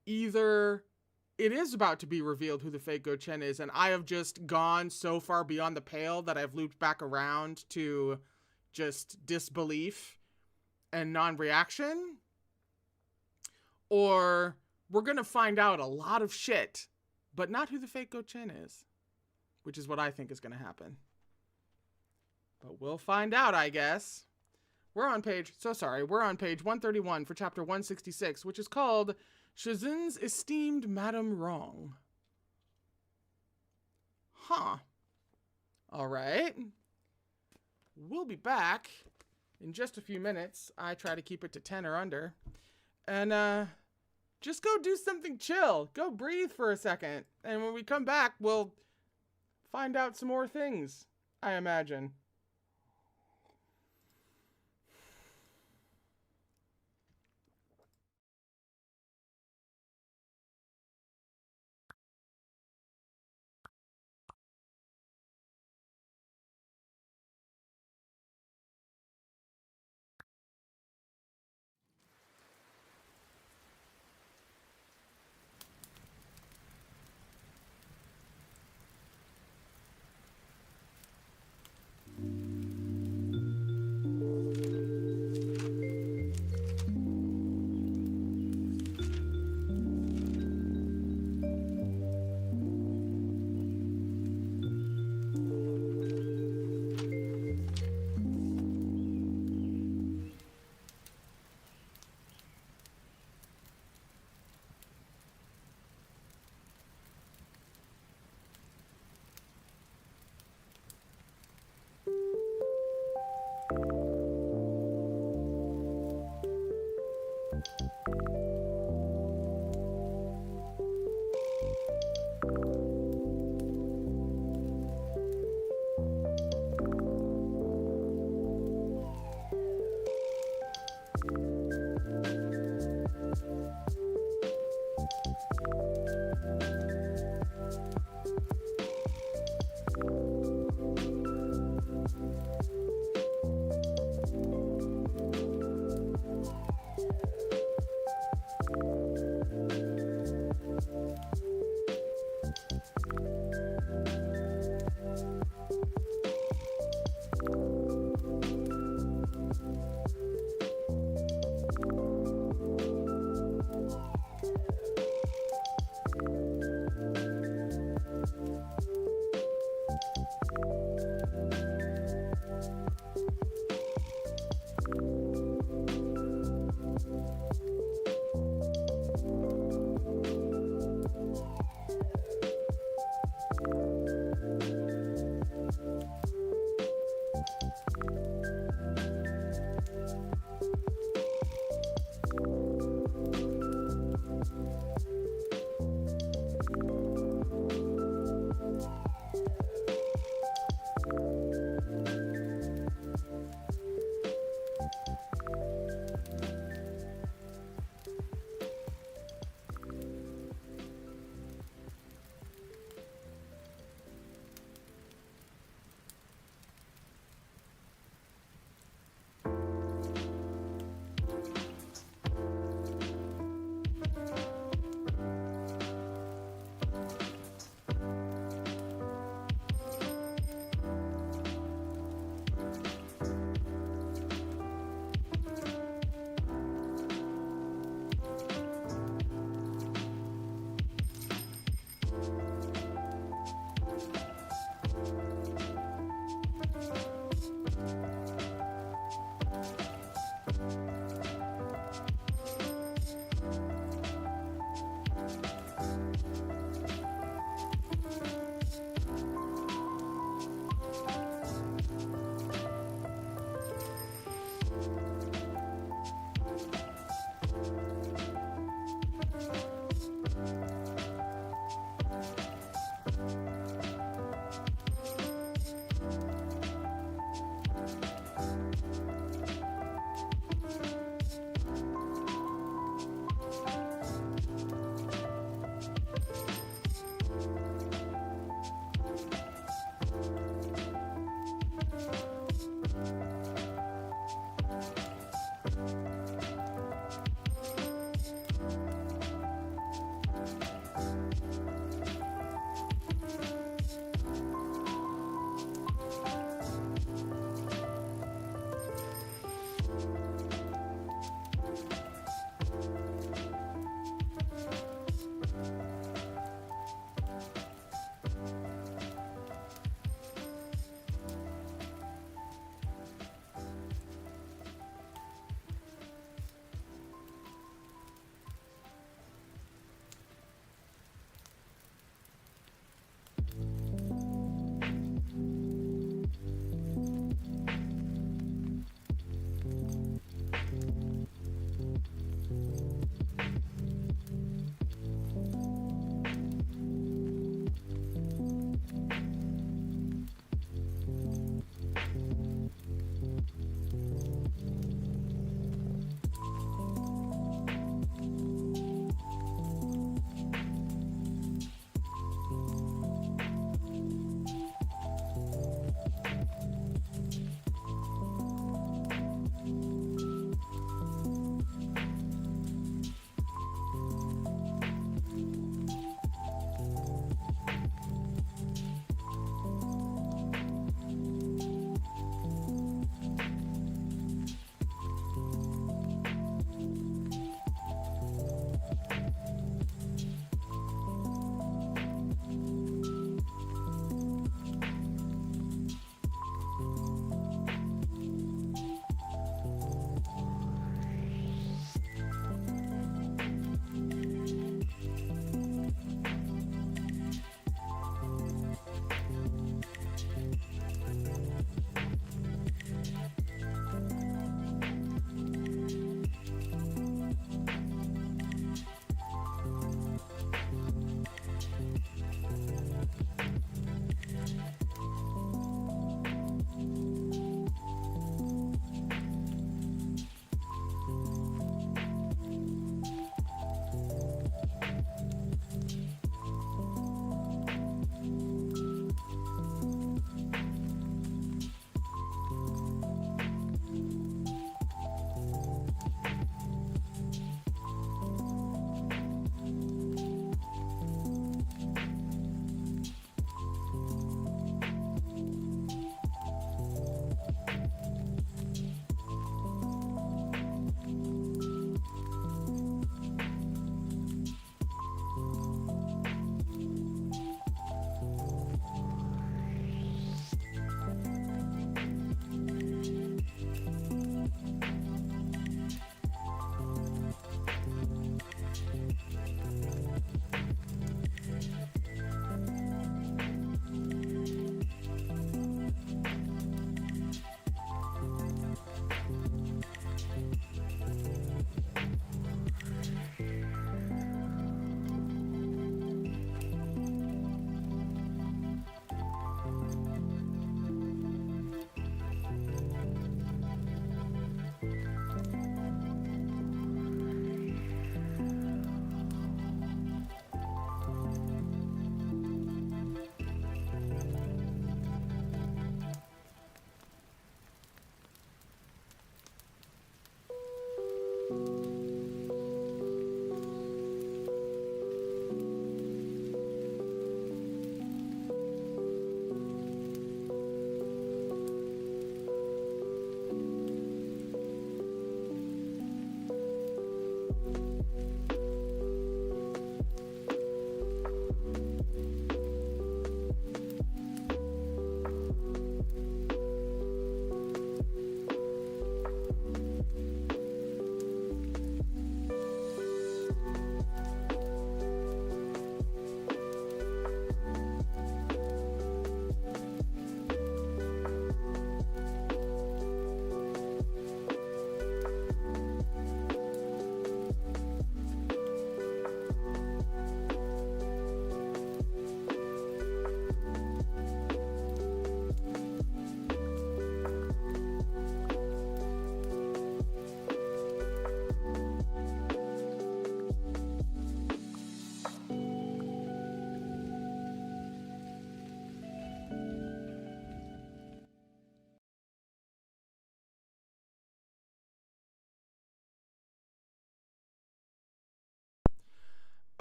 Either it is about to be revealed who the fake Go Chen is, and I have just gone so far beyond the pale that I've looped back around to just disbelief and non-reaction, or we're going to find out a lot of shit, but not who the fake Go Chen is, which is what I think is going to happen. But we'll find out, I guess. We're on page 131 for chapter 166, which is called Shizin's Esteemed Madam Wrong. Huh. All right. We'll be back in just a few minutes. I try to keep it to 10 or under. And just go do something chill. Go breathe for a second. And when we come back, we'll find out some more things, I imagine.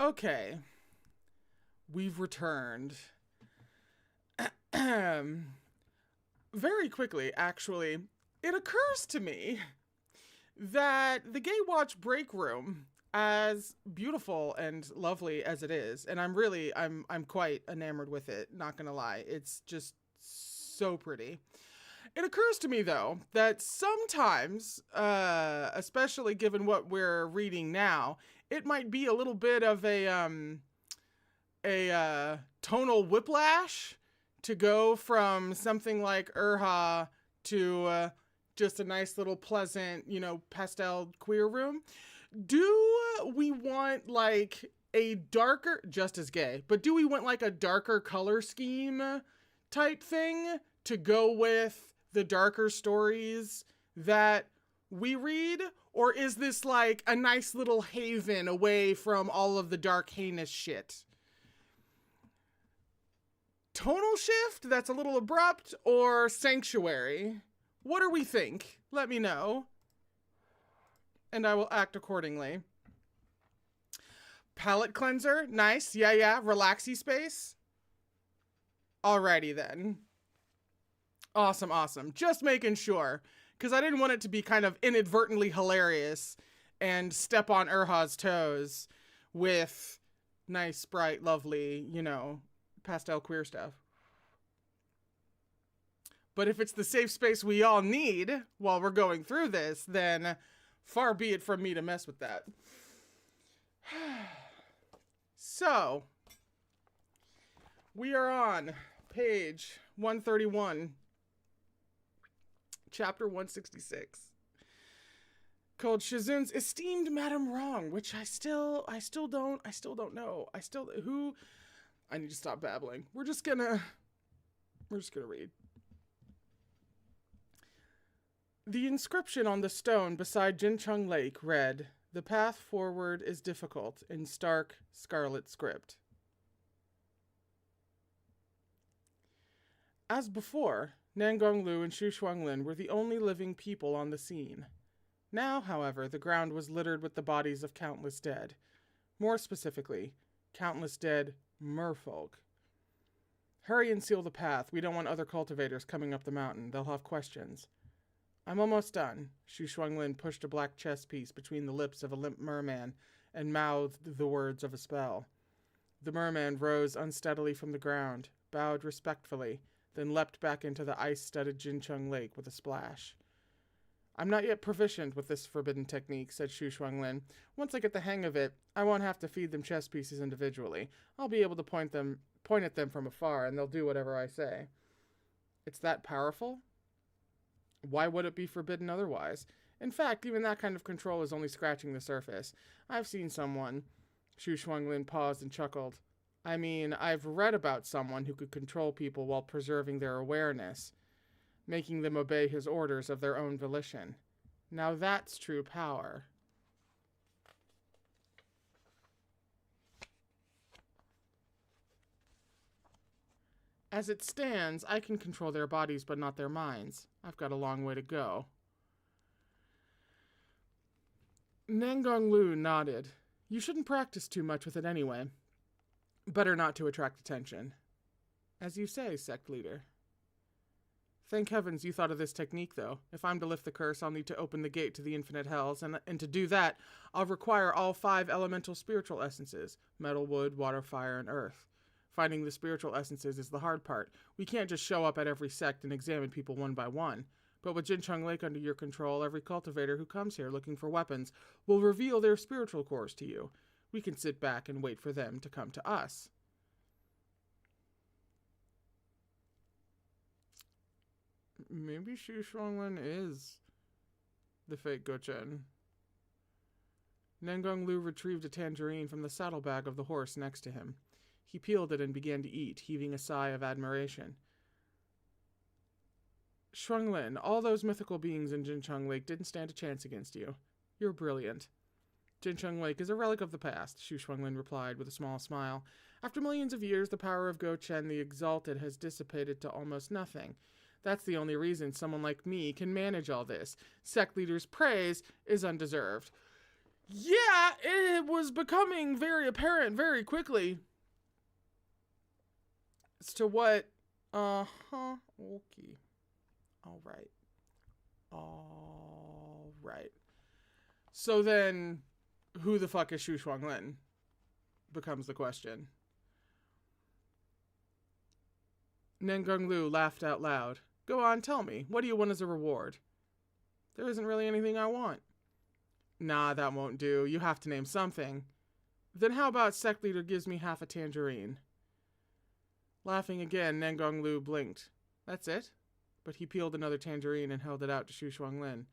Okay. We've returned. Very quickly, actually, it occurs to me that the Gaywatch break room, as beautiful and lovely as it is, and I'm quite enamored with it, not gonna lie. It's just so pretty. It occurs to me, though, that sometimes, especially given what we're reading now, it might be a little bit of a tonal whiplash to go from something like Erha to just a nice little pleasant, pastel queer room. Do we want like a darker, just as gay, but do we want like a darker color scheme type thing to go with the darker stories that we read? Or is this like a nice little haven away from all of the dark, heinous shit? Tonal shift that's a little abrupt, or sanctuary? What do we think? Let me know, and I will act accordingly. Palette cleanser, nice. Yeah, relaxy space. Alrighty then. Awesome. Just making sure, because I didn't want it to be kind of inadvertently hilarious and step on Erha's toes with nice, bright, lovely, pastel queer stuff. But if it's the safe space we all need while we're going through this, then far be it from me to mess with that. So, we are on page 131, chapter 166, called Shizun's Esteemed Madam Wrong, which I still don't know. I need to stop babbling. We're just gonna read. The inscription on the stone beside Jincheng Lake read, "The path forward is difficult," in stark scarlet script. As before, Nangonglu and Shuang Lin were the only living people on the scene. Now, however, the ground was littered with the bodies of countless dead. More specifically, countless dead merfolk. Hurry and seal the path. We don't want other cultivators coming up the mountain. They'll have questions. I'm almost done. Shuang Lin pushed a black chess piece between the lips of a limp merman and mouthed the words of a spell. The merman rose unsteadily from the ground, bowed respectfully, then leapt back into the ice-studded Jincheng Lake with a splash. I'm not yet proficient with this forbidden technique, said Shuang Lin. Once I get the hang of it, I won't have to feed them chess pieces individually. I'll be able to point at them from afar, and they'll do whatever I say. It's that powerful? Why would it be forbidden otherwise? In fact, even that kind of control is only scratching the surface. I've seen someone. Shuang Lin paused and chuckled. I mean, I've read about someone who could control people while preserving their awareness, making them obey his orders of their own volition. Now that's true power. As it stands, I can control their bodies but not their minds. I've got a long way to go. Nangonglu nodded. You shouldn't practice too much with it anyway. Better not to attract attention. As you say, sect leader. Thank heavens you thought of this technique, though. If I'm to lift the curse, I'll need to open the gate to the infinite hells, and to do that, I'll require all 5 elemental spiritual essences: metal, wood, water, fire, and earth. Finding the spiritual essences is the hard part. We can't just show up at every sect and examine people one by one. But with Jincheng Lake under your control, every cultivator who comes here looking for weapons will reveal their spiritual cores to you. We can sit back and wait for them to come to us. Maybe Shuang Lin is the fake Gochen. Nangonglu retrieved a tangerine from the saddlebag of the horse next to him. He peeled it and began to eat, heaving a sigh of admiration. Shuang Lin, all those mythical beings in Jincheng Lake didn't stand a chance against you. You're brilliant. Jincheng Lake is a relic of the past, Shuang Lin replied with a small smile. After millions of years, the power of Gochen the Exalted has dissipated to almost nothing. That's the only reason someone like me can manage all this. Sect leaders' praise is undeserved. Yeah, it was becoming very apparent very quickly as to what. Okay. All right. All right. So then, who the fuck is Shuang Lin? Becomes the question. Nangonglu laughed out loud. Go on, tell me. What do you want as a reward? There isn't really anything I want. Nah, that won't do. You have to name something. Then how about sect leader gives me half a tangerine? Laughing again, Nangonglu blinked. That's it? But he peeled another tangerine and held it out to Shuang Lin.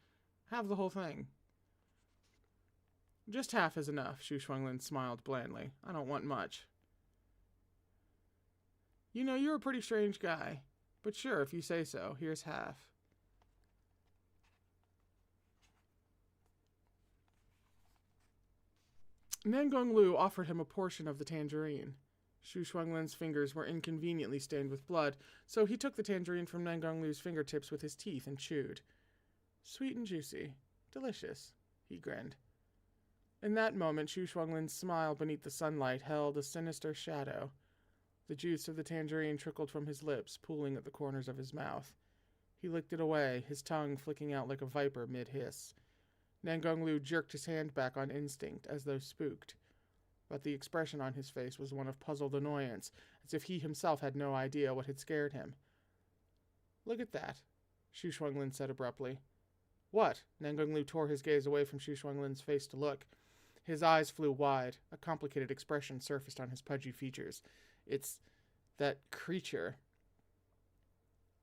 Have the whole thing. Just half is enough, Shuang Lin smiled blandly. I don't want much. You know, you're a pretty strange guy. But sure, if you say so, here's half. Nangonglu offered him a portion of the tangerine. Shuang Lin's fingers were inconveniently stained with blood, so he took the tangerine from Nangonglu's fingertips with his teeth and chewed. Sweet and juicy. Delicious, he grinned. In that moment, Shuang Lin's smile beneath the sunlight held a sinister shadow. The juice of the tangerine trickled from his lips, pooling at the corners of his mouth. He licked it away, his tongue flicking out like a viper mid-hiss. Nangonglu jerked his hand back on instinct, as though spooked. But the expression on his face was one of puzzled annoyance, as if he himself had no idea what had scared him. Look at that, Shuang Lin said abruptly. What? Nangonglu tore his gaze away from Shuang Lin's face to look. His eyes flew wide. A complicated expression surfaced on his pudgy features. It's that creature.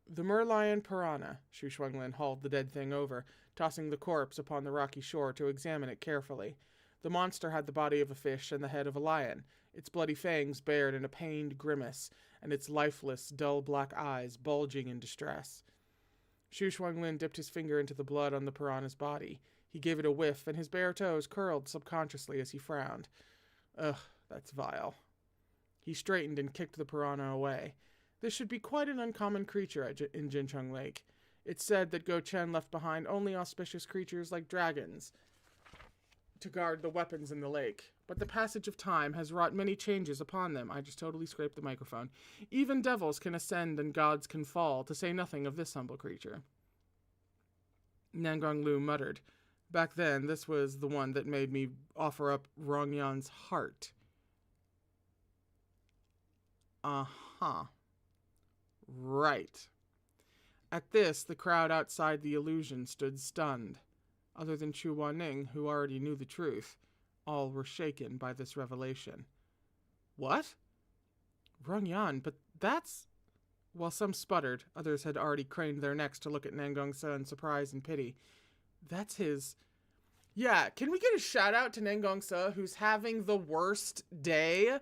The Merlion piranha, Shuang Lin hauled the dead thing over, tossing the corpse upon the rocky shore to examine it carefully. The monster had the body of a fish and the head of a lion, its bloody fangs bared in a pained grimace, and its lifeless, dull black eyes bulging in distress. Shuang Lin dipped his finger into the blood on the piranha's body. He gave it a whiff, and his bare toes curled subconsciously as he frowned. Ugh, that's vile. He straightened and kicked the piranha away. This should be quite an uncommon creature in Jincheng Lake. It's said that Go Chen left behind only auspicious creatures like dragons to guard the weapons in the lake. But the passage of time has wrought many changes upon them. I just totally scraped the microphone. Even devils can ascend and gods can fall, to say nothing of this humble creature. Nangonglu muttered. Back then, this was the one that made me offer up Rongyan's heart. Uh-huh. Right. At this, the crowd outside the illusion stood stunned. Other than Chuaning, who already knew the truth, all were shaken by this revelation. What? Rongyan, but that's... While some sputtered, others had already craned their necks to look at Nangong Si in surprise and pity. That's his... Yeah, can we get a shout out to Nangong Si, who's having the worst day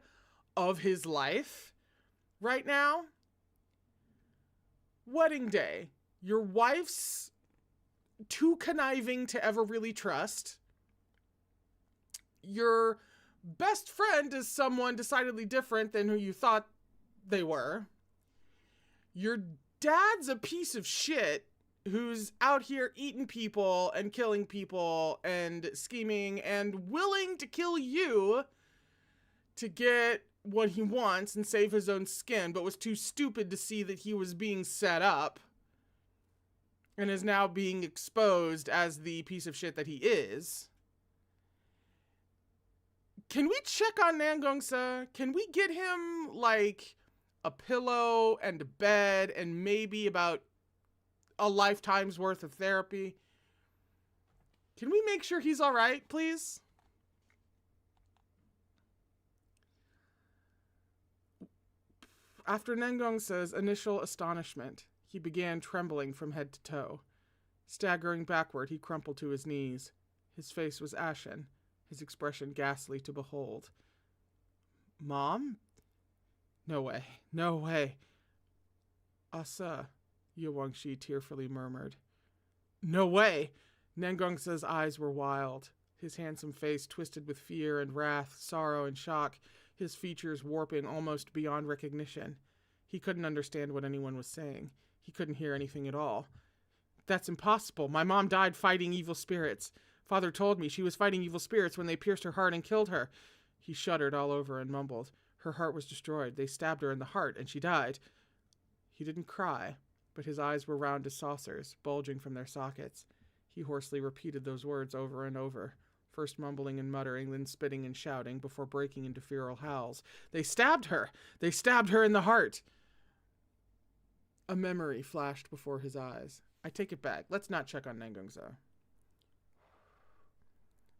of his life right now? Wedding day. Your wife's too conniving to ever really trust. Your best friend is someone decidedly different than who you thought they were. Your dad's a piece of shit who's out here eating people and killing people and scheming and willing to kill you to get what he wants and save his own skin, but was too stupid to see that he was being set up and is now being exposed as the piece of shit that he is. Can we check on Nangong Si? Can we get him, like, a pillow and a bed and maybe about a lifetime's worth of therapy? Can we make sure he's all right, please? After Nangong Si's initial astonishment, he began trembling from head to toe. Staggering backward, he crumpled to his knees. His face was ashen, his expression ghastly to behold. Mom? No way, no way. Asa, Yuang Shi tearfully murmured. No way! Nangong Si's eyes were wild, his handsome face twisted with fear and wrath, sorrow and shock, his features warping almost beyond recognition. He couldn't understand what anyone was saying. He couldn't hear anything at all. That's impossible. My mom died fighting evil spirits. Father told me she was fighting evil spirits when they pierced her heart and killed her. He shuddered all over and mumbled. Her heart was destroyed. They stabbed her in the heart, and she died. He didn't cry, but his eyes were round as saucers, bulging from their sockets. He hoarsely repeated those words over and over, first mumbling and muttering, then spitting and shouting, before breaking into feral howls. They stabbed her! They stabbed her in the heart! A memory flashed before his eyes. I take it back. Let's not check on Nangong Si.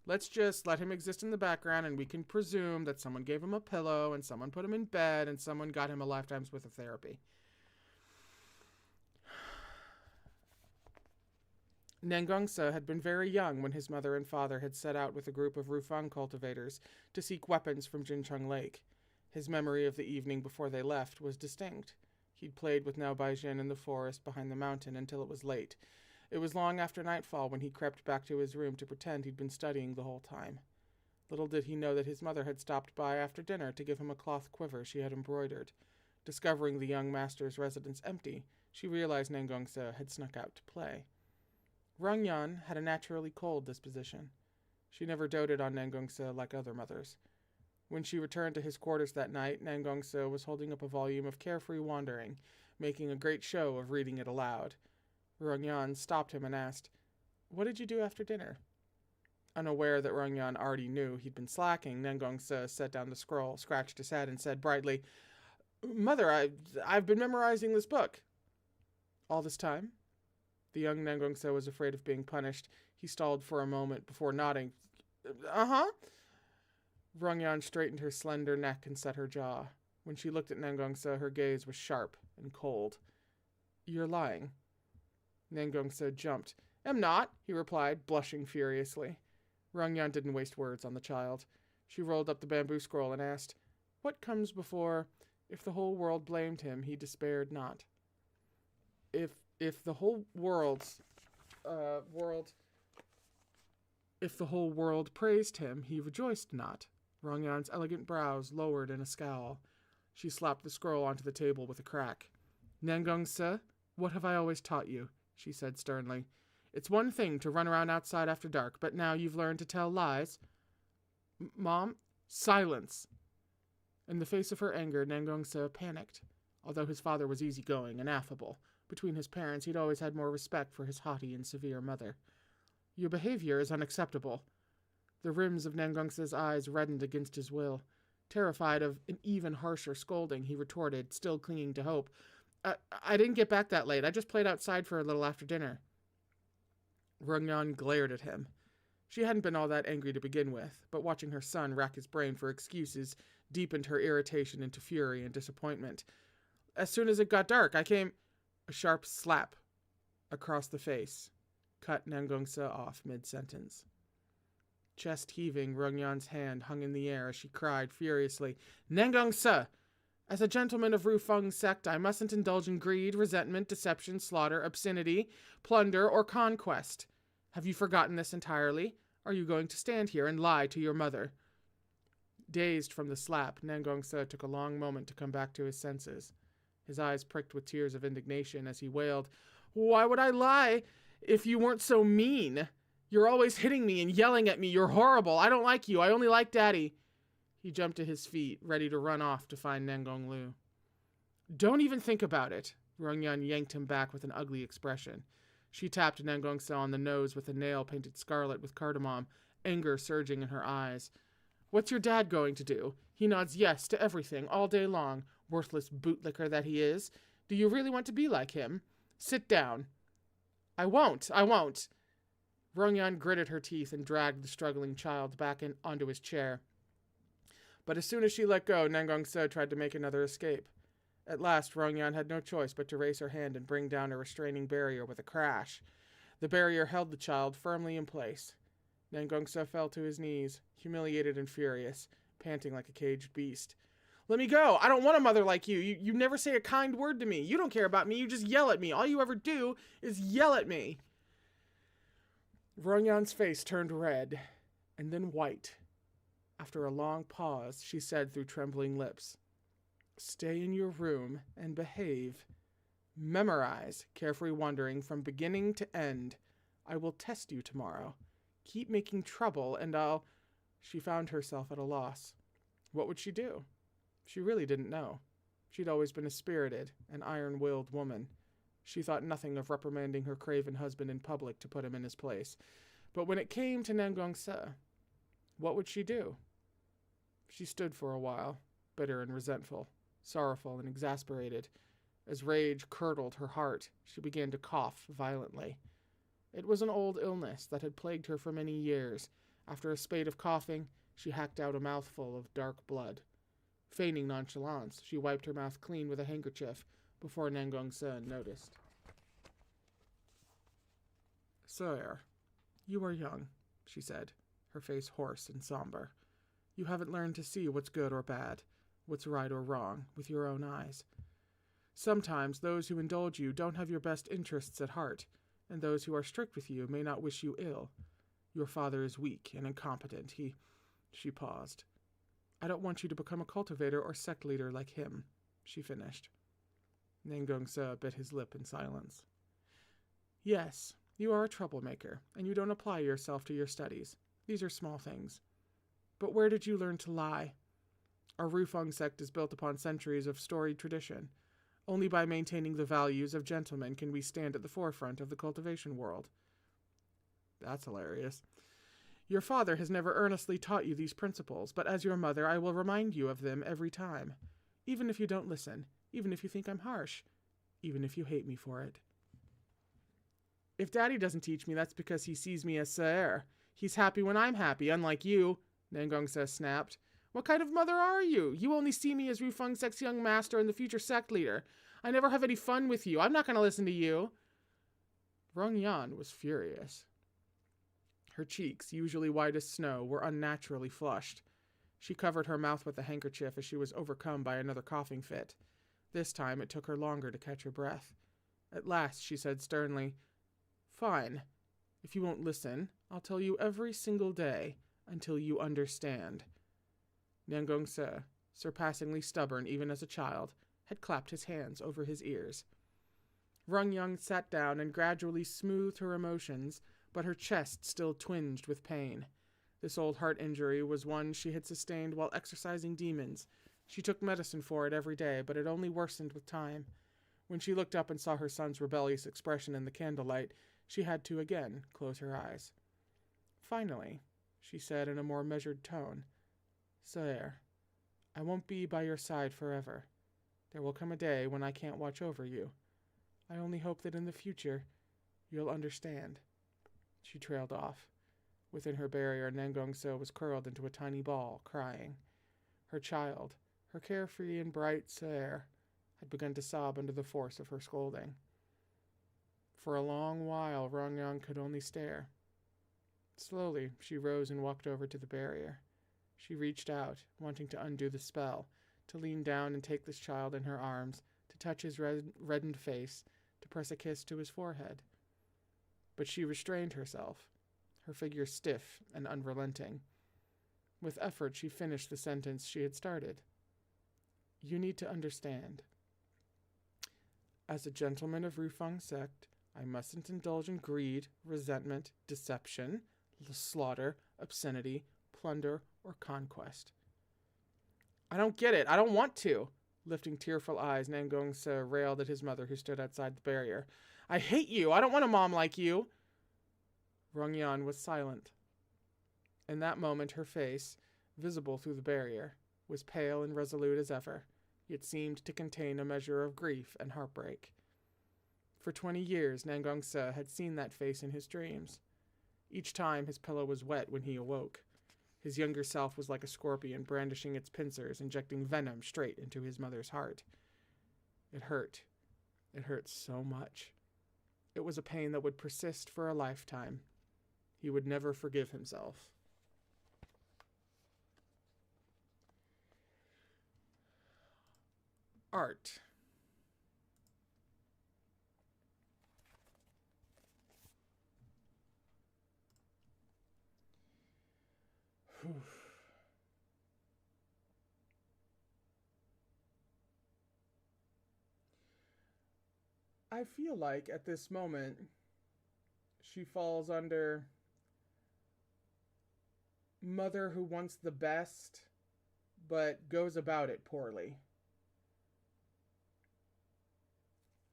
Let's just let him exist in the background, and we can presume that someone gave him a pillow, and someone put him in bed, and someone got him a lifetime's worth of therapy. Nangong Si had been very young when his mother and father had set out with a group of Rufang cultivators to seek weapons from Jincheng Lake. His memory of the evening before they left was distinct. He'd played with Now Baijin in the forest behind the mountain until it was late. It was long after nightfall when he crept back to his room to pretend he'd been studying the whole time. Little did he know that his mother had stopped by after dinner to give him a cloth quiver she had embroidered. Discovering the young master's residence empty, she realized Nangong Si had snuck out to play. Rongyan had a naturally cold disposition. She never doted on Nangong Si like other mothers. When she returned to his quarters that night, Nangong Si was holding up a volume of Carefree Wandering, making a great show of reading it aloud. Rongyan stopped him and asked, "What did you do after dinner?" Unaware that Rongyan already knew he'd been slacking, Nangong Si set down the scroll, scratched his head, and said brightly, "Mother, I've been memorizing this book." "All this time?" The young Nangong Si was afraid of being punished. He stalled for a moment before nodding. "Uh-huh." Rongyan straightened her slender neck and set her jaw. When she looked at Nangong Si, her gaze was sharp and cold. "You're lying." Nangong Si jumped. "Am not," he replied, blushing furiously. Rongyan didn't waste words on the child. She rolled up the bamboo scroll and asked, "What comes before, if the whole world blamed him, he despaired not?" If the whole world praised him, he rejoiced not. Rongyan's elegant brows lowered in a scowl. She slapped the scroll onto the table with a crack. "Nangong Si, what have I always taught you?" she said sternly. "It's one thing to run around outside after dark, but now you've learned to tell lies." "Mom, silence!" In the face of her anger, Nangong Si panicked. Although his father was easygoing and affable, between his parents he'd always had more respect for his haughty and severe mother. "Your behavior is unacceptable." The rims of Nangong Si's eyes reddened against his will. Terrified of an even harsher scolding, he retorted, still clinging to hope, I didn't get back that late. I just played outside for a little after dinner." Rongyan glared at him. She hadn't been all that angry to begin with, but watching her son rack his brain for excuses deepened her irritation into fury and disappointment. "As soon as it got dark, I came—" A sharp slap across the face cut Nangong Si off mid-sentence. Chest heaving, Rongyan's hand hung in the air as she cried furiously, "Nangong Si! As a gentleman of Rufang's sect, I mustn't indulge in greed, resentment, deception, slaughter, obscenity, plunder, or conquest. Have you forgotten this entirely? Are you going to stand here and lie to your mother?" Dazed from the slap, Nangong Si took a long moment to come back to his senses. His eyes pricked with tears of indignation as he wailed, "Why would I lie if you weren't so mean? You're always hitting me and yelling at me. You're horrible. I don't like you. I only like Daddy." He jumped to his feet, ready to run off to find Nangonglu. "Don't even think about it." Rongyan yanked him back with an ugly expression. She tapped Nangong Si on the nose with a nail painted scarlet with cardamom, anger surging in her eyes. "What's your dad going to do? He nods yes to everything all day long, worthless bootlicker that he is. Do you really want to be like him? Sit down." I won't. Rongyan gritted her teeth and dragged the struggling child back onto his chair. But as soon as she let go, Nangong Si tried to make another escape. At last, Rongyan had no choice but to raise her hand and bring down a restraining barrier with a crash. The barrier held the child firmly in place. Nangong Si fell to his knees, humiliated and furious, panting like a caged beast. "Let me go! I don't want a mother like you! You never say a kind word to me! You don't care about me! You just yell at me! All you ever do is yell at me!" Rongyan's face turned red, and then white. After a long pause, she said through trembling lips, "Stay in your room and behave. Memorize Carefree Wandering from beginning to end. I will test you tomorrow. Keep making trouble and I'll... She found herself at a loss. What would she do? She really didn't know. She'd always been a spirited and iron-willed woman. She thought nothing of reprimanding her craven husband in public to put him in his place. But when it came to Nangong Si, what would she do? She stood for a while, bitter and resentful, sorrowful and exasperated. As rage curdled her heart, she began to cough violently. It was an old illness that had plagued her for many years. After a spate of coughing, she hacked out a mouthful of dark blood. Feigning nonchalance, she wiped her mouth clean with a handkerchief before Nangong Si noticed. Sir, you are young, she said, her face hoarse and somber. You haven't learned to see what's good or bad, what's right or wrong, with your own eyes. Sometimes those who indulge you don't have your best interests at heart, and those who are strict with you may not wish you ill. Your father is weak and incompetent. She paused. I don't want you to become a cultivator or sect leader like him, she finished. Nangong Si bit his lip in silence. Yes, you are a troublemaker, and you don't apply yourself to your studies. These are small things. But where did you learn to lie? Our Rufang sect is built upon centuries of storied tradition. Only by maintaining the values of gentlemen can we stand at the forefront of the cultivation world. That's hilarious. Your father has never earnestly taught you these principles, but as your mother, I will remind you of them every time. Even if you don't listen, even if you think I'm harsh, even if you hate me for it. If Daddy doesn't teach me, that's because he sees me as Sir. He's happy when I'm happy, unlike you, Nangong Si snapped. What kind of mother are you? You only see me as Rufang sect's young master and the future sect leader. I never have any fun with you. I'm not going to listen to you. Rong Yan was furious. Her cheeks, usually white as snow, were unnaturally flushed. She covered her mouth with a handkerchief as she was overcome by another coughing fit. This time it took her longer to catch her breath. At last she said sternly, Fine. If you won't listen, I'll tell you every single day until you understand. Nangong Si, surpassingly stubborn even as a child, had clapped his hands over his ears. Rong Yan sat down and gradually smoothed her emotions, but her chest still twinged with pain. This old heart injury was one she had sustained while exorcising demons. She took medicine for it every day, but it only worsened with time. When she looked up and saw her son's rebellious expression in the candlelight, she had to again close her eyes. Finally, she said in a more measured tone, Sir, I won't be by your side forever. There will come a day when I can't watch over you. I only hope that in the future you'll understand. She trailed off. Within her barrier, Nangong Si was curled into a tiny ball, crying. Her child, her carefree and bright Sir, had begun to sob under the force of her scolding. For a long while, Rong Yan could only stare. Slowly, she rose and walked over to the barrier. She reached out, wanting to undo the spell, to lean down and take this child in her arms, to touch his reddened face, to press a kiss to his forehead. But she restrained herself, her figure stiff and unrelenting. With effort, she finished the sentence she had started. You need to understand. As a gentleman of Rufang sect, I mustn't indulge in greed, resentment, deception, slaughter, obscenity, plunder, or conquest. I don't get it. I don't want to. Lifting tearful eyes, Nangong Si railed at his mother who stood outside the barrier. I hate you. I don't want a mom like you. Rong Yan was silent. In that moment, her face, visible through the barrier, was pale and resolute as ever, yet seemed to contain a measure of grief and heartbreak. For 20 years, Nangong Si had seen that face in his dreams. Each time his pillow was wet when he awoke. His younger self was like a scorpion brandishing its pincers, injecting venom straight into his mother's heart. It hurt. It hurt so much. It was a pain that would persist for a lifetime. He would never forgive himself. Art. I feel like at this moment she falls under mother who wants the best, but goes about it poorly.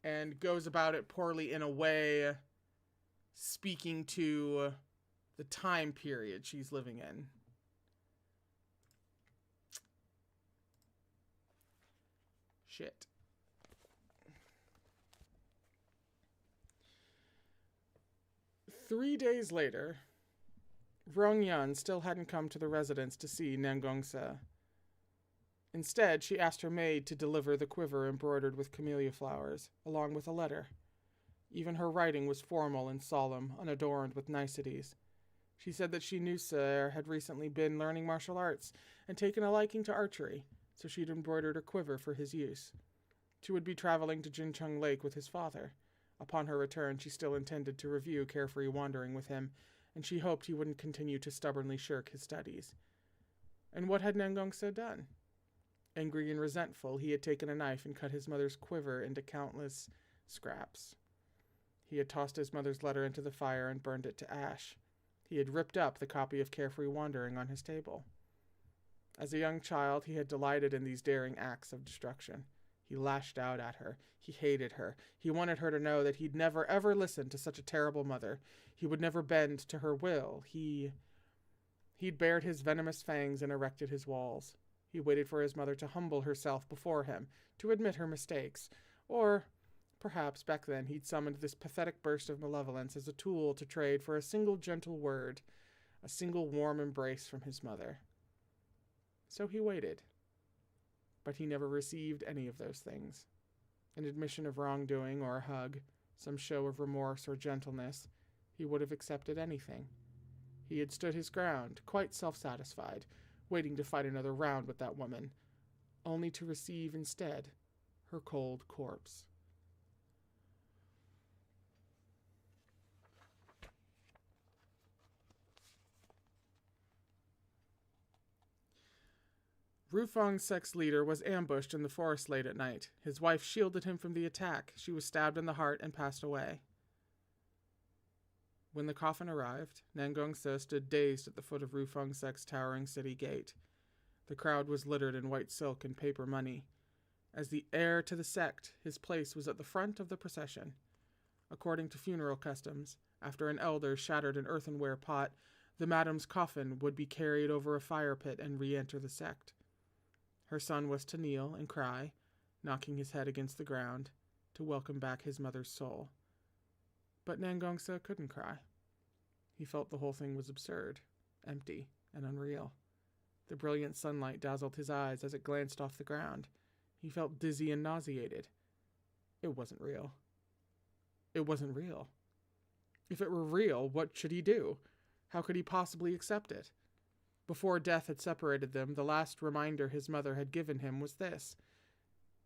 And goes about it poorly in a way speaking to the time period she's living in. Shit. Three days later, Rong Yan still hadn't come to the residence to see Nangong Si. Instead, she asked her maid to deliver the quiver embroidered with camellia flowers, along with a letter. Even her writing was formal and solemn, unadorned with niceties. She said that she knew Sir had recently been learning martial arts and taken a liking to archery, so she'd embroidered a quiver for his use. She would be traveling to Jincheng Lake with his father. Upon her return, she still intended to review Carefree Wandering with him, and she hoped he wouldn't continue to stubbornly shirk his studies. And what had Nangong Si done? Angry and resentful, he had taken a knife and cut his mother's quiver into countless scraps. He had tossed his mother's letter into the fire and burned it to ash. He had ripped up the copy of Carefree Wandering on his table. As a young child, he had delighted in these daring acts of destruction. He lashed out at her. He hated her. He wanted her to know that he'd never ever listen to such a terrible mother. He would never bend to her will. He'd bared his venomous fangs and erected his walls. He waited for his mother to humble herself before him, to admit her mistakes. Or, perhaps, back then, he'd summoned this pathetic burst of malevolence as a tool to trade for a single gentle word, a single warm embrace from his mother. So he waited. But he never received any of those things. An admission of wrongdoing or a hug, some show of remorse or gentleness, he would have accepted anything. He had stood his ground, quite self-satisfied, waiting to fight another round with that woman, only to receive instead her cold corpse. Rufang's sect's leader was ambushed in the forest late at night. His wife shielded him from the attack. She was stabbed in the heart and passed away. When the coffin arrived, Nangong Si stood dazed at the foot of Rufang sect's towering city gate. The crowd was littered in white silk and paper money. As the heir to the sect, his place was at the front of the procession. According to funeral customs, after an elder shattered an earthenware pot, the madam's coffin would be carried over a fire pit and re-enter the sect. Her son was to kneel and cry, knocking his head against the ground, to welcome back his mother's soul. But Nangong Si couldn't cry. He felt the whole thing was absurd, empty, and unreal. The brilliant sunlight dazzled his eyes as it glanced off the ground. He felt dizzy and nauseated. It wasn't real. It wasn't real. If it were real, what should he do? How could he possibly accept it? Before death had separated them, the last reminder his mother had given him was this: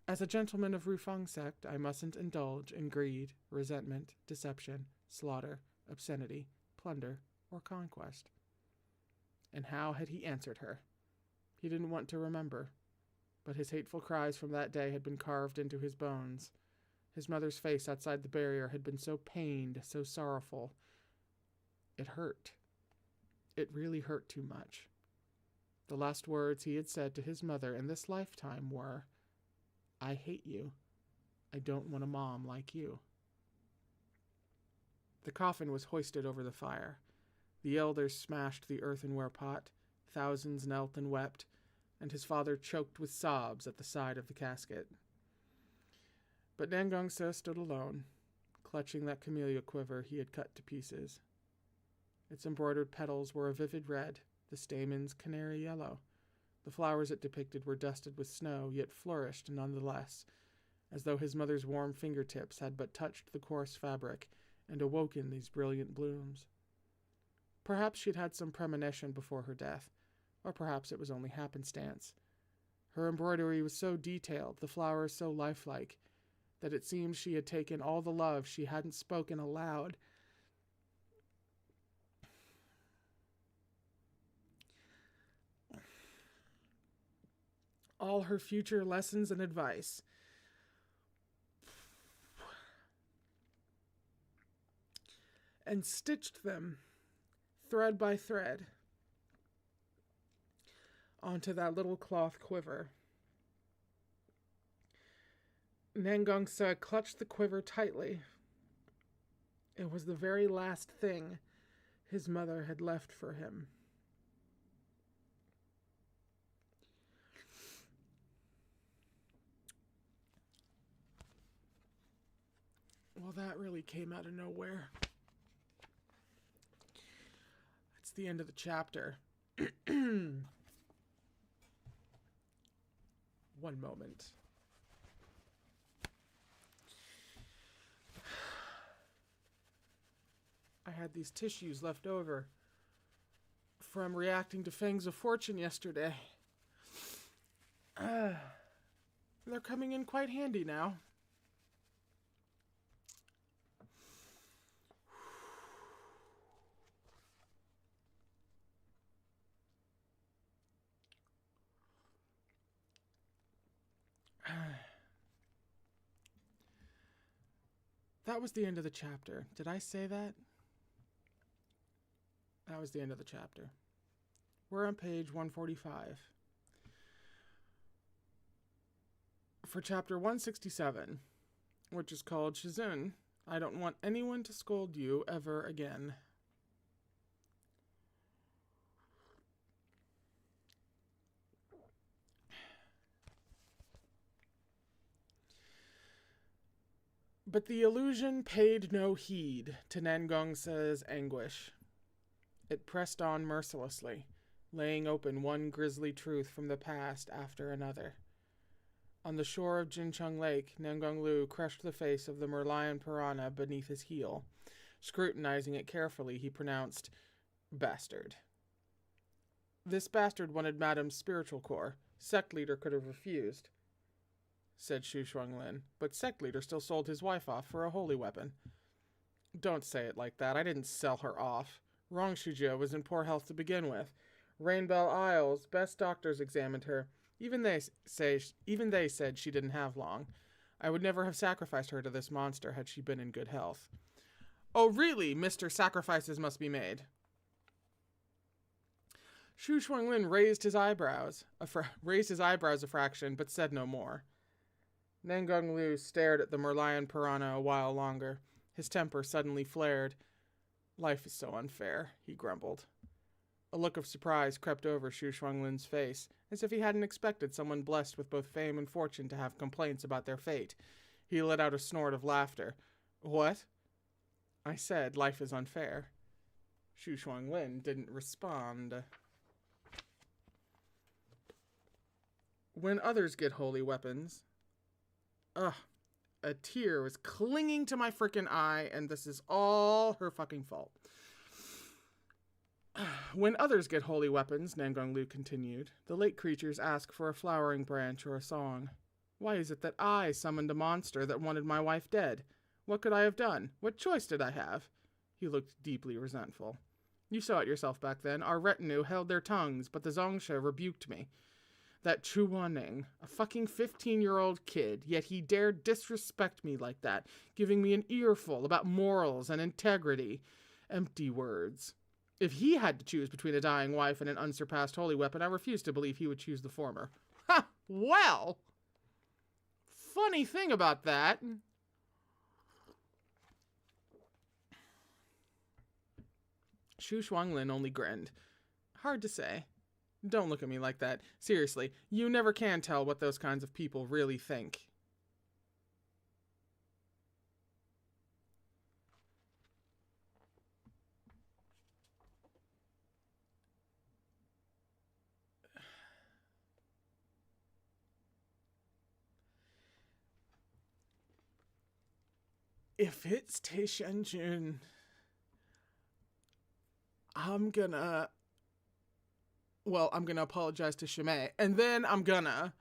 as a gentleman of Rufang sect, I mustn't indulge in greed, resentment, deception, slaughter, obscenity, plunder, or conquest. And how had he answered her? He didn't want to remember, but his hateful cries from that day had been carved into his bones. His mother's face outside the barrier had been so pained, so sorrowful. It hurt. It really hurt too much. The last words he had said to his mother in this lifetime were, "I hate you. I don't want a mom like you." The coffin was hoisted over the fire. The elders smashed the earthenware pot, thousands knelt and wept, and his father choked with sobs at the side of the casket. But Nangong Si stood alone, clutching that camellia quiver he had cut to pieces. Its embroidered petals were a vivid red, the stamens canary yellow. The flowers it depicted were dusted with snow, yet flourished nonetheless, as though his mother's warm fingertips had but touched the coarse fabric and awoken these brilliant blooms. Perhaps she had had some premonition before her death, or perhaps it was only happenstance. Her embroidery was so detailed, the flowers so lifelike, that it seemed she had taken all the love she hadn't spoken aloud all her future lessons and advice, and stitched them, thread by thread, onto that little cloth quiver. Nangong Si clutched the quiver tightly. It was the very last thing his mother had left for him. Well, that really came out of nowhere. That's the end of the chapter. One moment. I had these tissues left over from reacting to Fangs of Fortune yesterday. They're coming in quite handy now. That was the end of the chapter. Did I say that? That was the end of the chapter. We're on page 145. For chapter 167, which is called Shizun, I don't want anyone to scold you ever again. But the illusion paid no heed to Nangong Si's anguish. It pressed on mercilessly, laying open one grisly truth from the past after another. On the shore of Jincheng Lake, Nangonglu crushed the face of the Merlion piranha beneath his heel. Scrutinizing it carefully, he pronounced, "Bastard." This bastard wanted Madame's spiritual core. Sect leader could have refused, said Shuang Lin, but sect leader still sold his wife off for a holy weapon. Don't say it like that. I didn't sell her off. Rong Shujia was in poor health to begin with. Rainbow Isles, best doctors examined her. Even they said she didn't have long. I would never have sacrificed her to this monster had she been in good health. Oh, really, Mr. Sacrifices must be made. Shuang Lin raised his eyebrows a fraction, but said no more. Nangonglu stared at the Merlion piranha a while longer. His temper suddenly flared. Life is so unfair, he grumbled. A look of surprise crept over Shuang Lin's face, as if he hadn't expected someone blessed with both fame and fortune to have complaints about their fate. He let out a snort of laughter. What? I said life is unfair. Shuang Lin didn't respond. When others get holy weapons... Ugh. A tear was clinging to my frickin' eye, and this is all her fucking fault. When others get holy weapons, Nangonglu continued, the lake creatures ask for a flowering branch or a song. Why is it that I summoned a monster that wanted my wife dead? What could I have done? What choice did I have? He looked deeply resentful. You saw it yourself back then. Our retinue held their tongues, but the Zongsha rebuked me. That Chuaning, a fucking 15-year-old kid, yet he dared disrespect me like that, giving me an earful about morals and integrity. Empty words. If he had to choose between a dying wife and an unsurpassed holy weapon, I refuse to believe he would choose the former. Ha! Well! Funny thing about that... Shuang Lin only grinned. Hard to say. Don't look at me like that. Seriously, you never can tell what those kinds of people really think. If it's Taishanjun, I'm gonna apologize to Shimei, and then I'm gonna...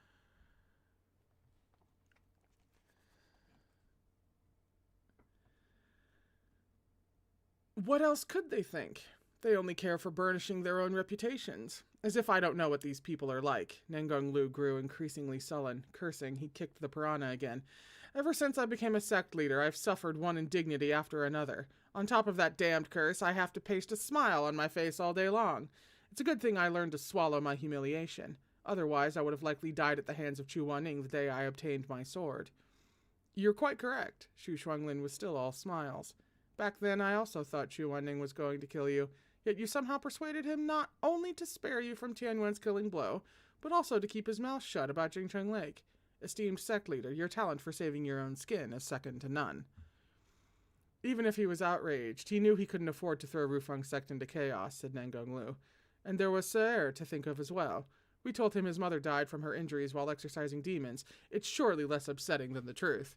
What else could they think? They only care for burnishing their own reputations. As if I don't know what these people are like. Nangonglu grew increasingly sullen. Cursing, he kicked the piranha again. Ever since I became a sect leader, I've suffered one indignity after another. On top of that damned curse, I have to paste a smile on my face all day long. It's a good thing I learned to swallow my humiliation. Otherwise, I would have likely died at the hands of Chuaning the day I obtained my sword. You're quite correct. Shuang Lin was still all smiles. Back then, I also thought Chuaning was going to kill you, yet you somehow persuaded him not only to spare you from Tianyuan's killing blow, but also to keep his mouth shut about Jingcheng Lake. Esteemed sect leader, your talent for saving your own skin is second to none. Even if he was outraged, he knew he couldn't afford to throw Rufang's sect into chaos, said Nangonglu. And there was Erha to think of as well. We told him his mother died from her injuries while exorcising demons. It's surely less upsetting than the truth.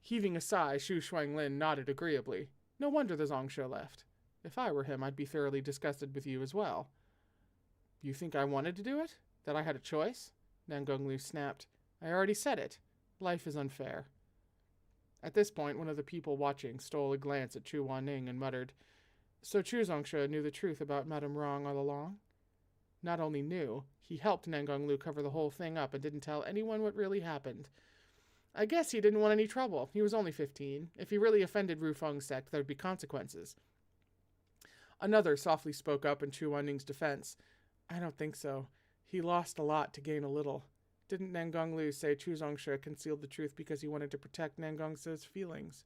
Heaving a sigh, Shuang Lin nodded agreeably. No wonder the Zongshe left. If I were him, I'd be thoroughly disgusted with you as well. You think I wanted to do it? That I had a choice? Nangonglu snapped. I already said it. Life is unfair. At this point, one of the people watching stole a glance at Chuaning and muttered, So Chu Zongshe knew the truth about Madame Wrong all along? Not only knew, he helped Nangonglu cover the whole thing up and didn't tell anyone what really happened. I guess he didn't want any trouble. He was only 15. If he really offended Rufang's sect, there'd be consequences. Another softly spoke up in Chuaning's defense. I don't think so. He lost a lot to gain a little. Didn't Nangonglu say Chu Zongshe concealed the truth because he wanted to protect Nangongse's feelings?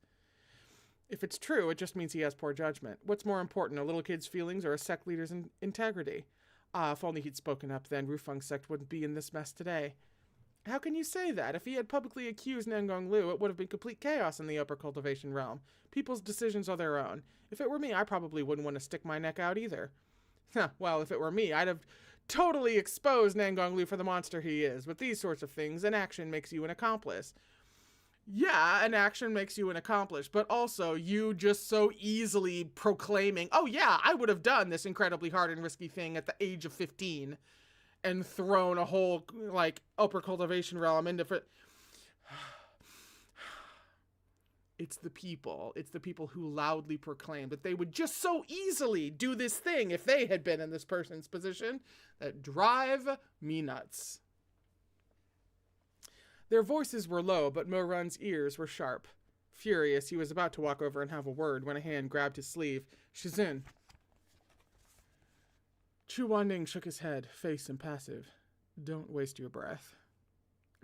If it's true, it just means he has poor judgment. What's more important, a little kid's feelings or a sect leader's integrity? If only he'd spoken up then, Rufang's sect wouldn't be in this mess today. How can you say that? If he had publicly accused Nangonglu, it would have been complete chaos in the upper cultivation realm. People's decisions are their own. If it were me, I probably wouldn't want to stick my neck out either. Well, if it were me, I'd have totally exposed Nangonglu for the monster he is. With these sorts of things, an action makes you an accomplice. Yeah, an action makes you an accomplice, but also you just so easily proclaiming, oh yeah, I would have done this incredibly hard and risky thing at the age of 15 and thrown a whole, upper cultivation realm into it. It's the people who loudly proclaim that they would just so easily do this thing if they had been in this person's position that drive me nuts. Their voices were low, but Merlion's ears were sharp. Furious, he was about to walk over and have a word when a hand grabbed his sleeve. Shizun. Chuaning shook his head, face impassive. Don't waste your breath.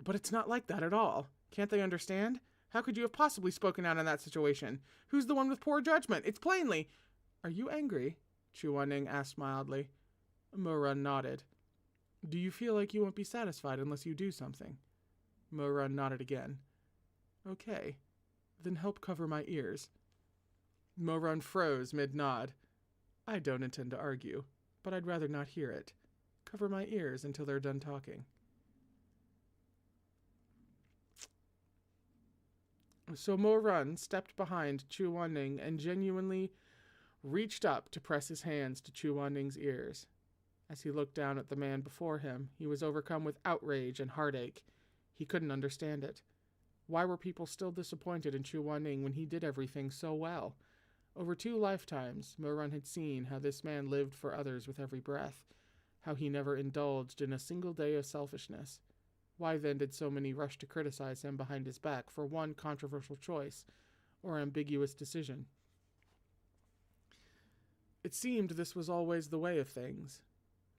But it's not like that at all. Can't they understand? How could you have possibly spoken out in that situation? Who's the one with poor judgment? It's plainly... Are you angry? Chuaning asked mildly. Merlion nodded. Do you feel like you won't be satisfied unless you do something? Merlion nodded again. Okay, then help cover my ears. Merlion froze mid-nod. I don't intend to argue, but I'd rather not hear it. Cover my ears until they're done talking. So Merlion stepped behind Chuaning and genuinely reached up to press his hands to Chuaning's ears. As he looked down at the man before him, he was overcome with outrage and heartache. He couldn't understand it. Why were people still disappointed in Chuaning when he did everything so well? Over 2 lifetimes, Merlion had seen how this man lived for others with every breath, how he never indulged in a single day of selfishness. Why then did so many rush to criticize him behind his back for one controversial choice or ambiguous decision? It seemed this was always the way of things.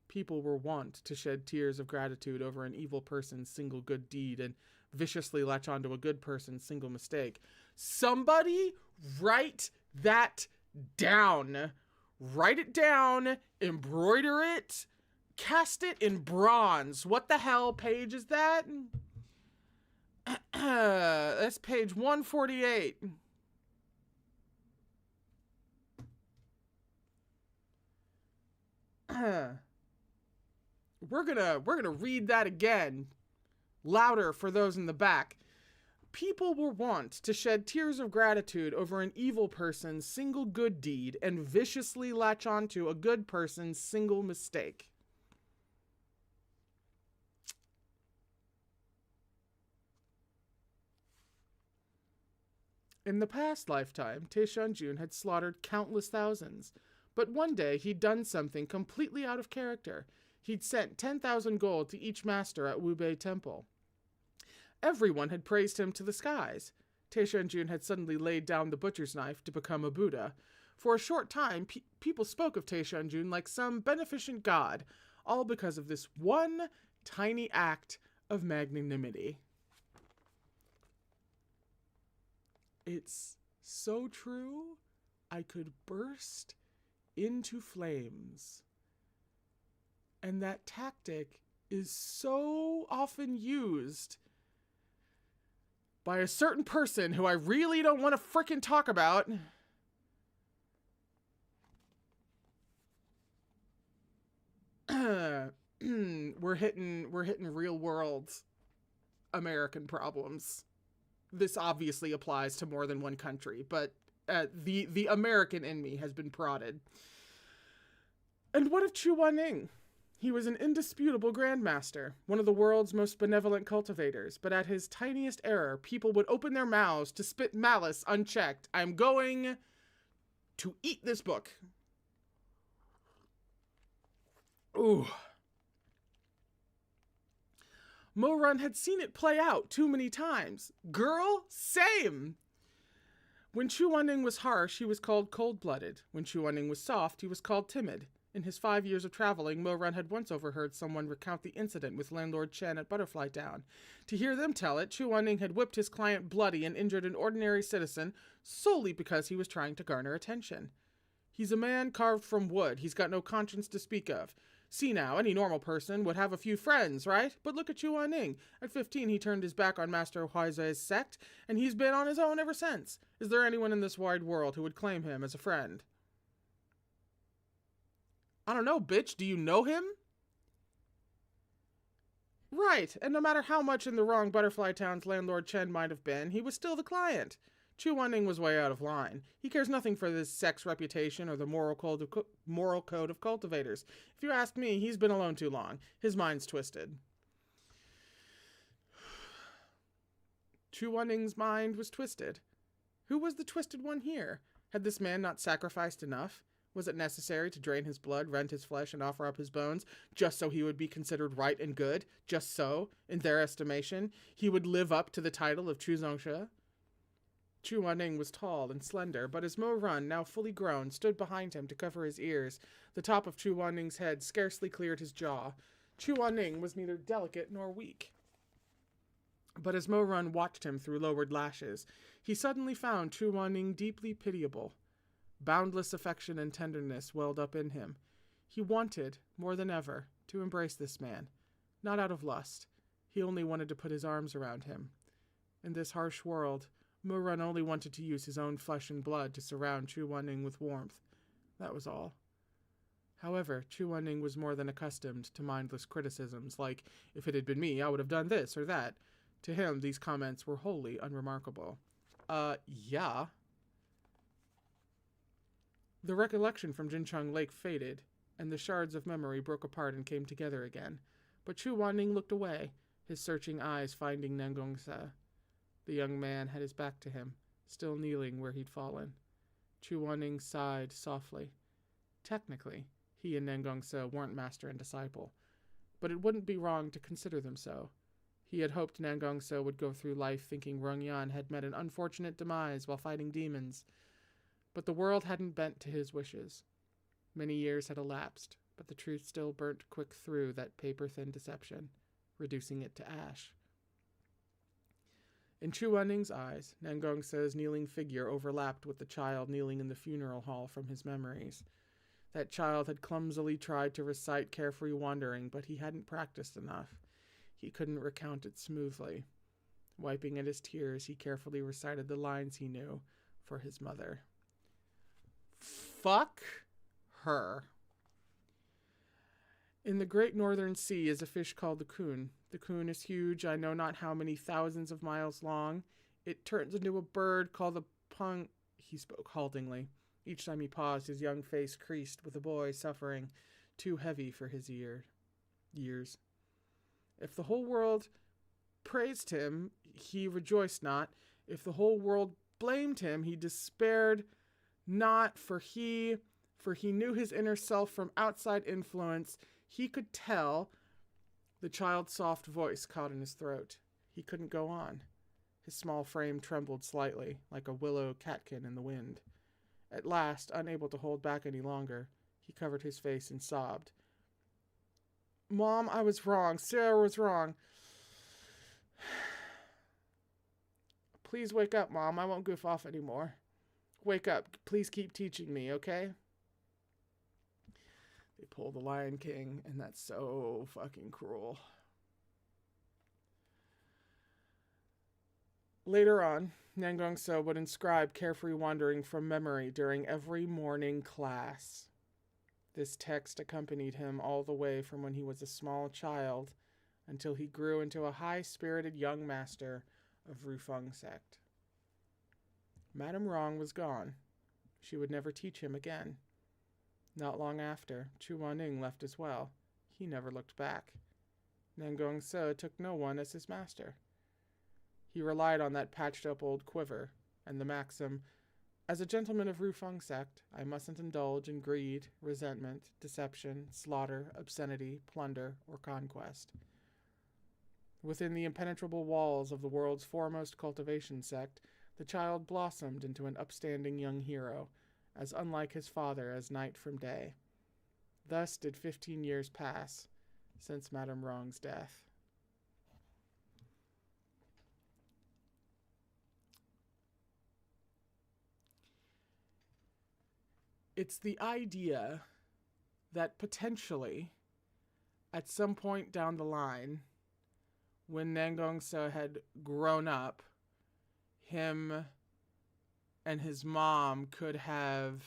People were wont to shed tears of gratitude over an evil person's single good deed and viciously latch onto a good person's single mistake. Somebody write that down. Write it down, embroider it, cast it in bronze. What the hell page is that? That's page 148. We're gonna read that again, louder for those in the back. People were wont to shed tears of gratitude over an evil person's single good deed and viciously latch onto a good person's single mistake. In the past lifetime, Taishanjun had slaughtered countless thousands, but one day he'd done something completely out of character. He'd sent 10,000 gold to each master at Wubei Temple. Everyone had praised him to the skies. Taishanjun had suddenly laid down the butcher's knife to become a Buddha. For a short time, people spoke of Taishanjun like some beneficent god, all because of this one tiny act of magnanimity. It's so true, I could burst into flames. And that tactic is so often used by a certain person who I really don't want to frickin' talk about. We're hitting real world American problems. This obviously applies to more than one country, but the American in me has been prodded. And what of Chuaning? He was an indisputable grandmaster, one of the world's most benevolent cultivators, but at his tiniest error, people would open their mouths to spit malice unchecked. I'm going to eat this book. Ooh. Mo-Run had seen it play out too many times. Girl, same. When Chuaning was harsh, he was called cold-blooded. When Chuaning was soft, he was called timid. In his 5 years of traveling, Mo-Run had once overheard someone recount the incident with Landlord Chen at Butterfly Town. To hear them tell it, Chuaning had whipped his client bloody and injured an ordinary citizen solely because he was trying to garner attention. He's a man carved from wood. He's got no conscience to speak of. See now, any normal person would have a few friends, right? But look at Chuaning. At 15, he turned his back on Master Huizai's sect, and he's been on his own ever since. Is there anyone in this wide world who would claim him as a friend? I don't know, bitch. Do you know him? Right, and no matter how much in the wrong Butterfly Town's Landlord Chen might have been, he was still the client. Chuaning was way out of line. He cares nothing for this sect's reputation or the moral code of cultivators. If you ask me, he's been alone too long. His mind's twisted. Chuaning's mind was twisted. Who was the twisted one here? Had this man not sacrificed enough? Was it necessary to drain his blood, rend his flesh, and offer up his bones, just so he would be considered right and good? Just so, in their estimation, he would live up to the title of Chuzongshe? Chuaning was tall and slender, but as Mo-Run, now fully grown, stood behind him to cover his ears, the top of Chuaning's head scarcely cleared his jaw. Chuaning was neither delicate nor weak. But as Mo-Run watched him through lowered lashes, he suddenly found Chuaning deeply pitiable. Boundless affection and tenderness welled up in him. He wanted, more than ever, to embrace this man. Not out of lust. He only wanted to put his arms around him. In this harsh world, Mo-Run only wanted to use his own flesh and blood to surround Chuaning with warmth. That was all. However, Chuaning was more than accustomed to mindless criticisms, like, if it had been me, I would have done this or that. To him, these comments were wholly unremarkable. Yeah. The recollection from Jinchang Lake faded, and the shards of memory broke apart and came together again. But Chuaning looked away, his searching eyes finding Nangong Si. The young man had his back to him, still kneeling where he'd fallen. Chuaning sighed softly. Technically, he and Nangong Si weren't master and disciple, but it wouldn't be wrong to consider them so. He had hoped Nangong Si would go through life thinking Rongyan had met an unfortunate demise while fighting demons. But the world hadn't bent to his wishes. Many years had elapsed, but the truth still burnt quick through that paper-thin deception, reducing it to ash. In Chuaning's eyes, Nangong Si's kneeling figure overlapped with the child kneeling in the funeral hall from his memories. That child had clumsily tried to recite Carefree Wandering, but he hadn't practiced enough. He couldn't recount it smoothly. Wiping at his tears, he carefully recited the lines he knew for his mother. Fuck her. In the great northern sea is a fish called the coon. The coon is huge, I know not how many thousands of miles long. It turns into a bird called the pung... He spoke haltingly. Each time he paused, his young face creased with a boy suffering, too heavy for his years. If the whole world praised him, he rejoiced not. If the whole world blamed him, he despaired not, for he knew his inner self from outside influence. He could tell. The child's soft voice caught in his throat. He couldn't go on. His small frame trembled slightly, like a willow catkin in the wind. At last, unable to hold back any longer, he covered his face and sobbed. Mom, I was wrong. Sarah was wrong. Please wake up, Mom. I won't goof off anymore. Wake up. Please keep teaching me, okay? They pull the Lion King, and that's so fucking cruel. Later on, Nangong Si would inscribe carefree wandering from memory during every morning class. This text accompanied him all the way from when he was a small child until he grew into a high-spirited young master of Rufang sect. Madame Wrong was gone. She would never teach him again. Not long after, Chuaning left as well. He never looked back. Nangong Si took no one as his master. He relied on that patched-up old quiver, and the maxim, as a gentleman of Rufang sect, I mustn't indulge in greed, resentment, deception, slaughter, obscenity, plunder, or conquest. Within the impenetrable walls of the world's foremost cultivation sect, the child blossomed into an upstanding young hero, as unlike his father as night from day. Thus did 15 years pass, since Madame Wrong's death. It's the idea that potentially, at some point down the line, when Nangong Si had grown up, him and his mom could have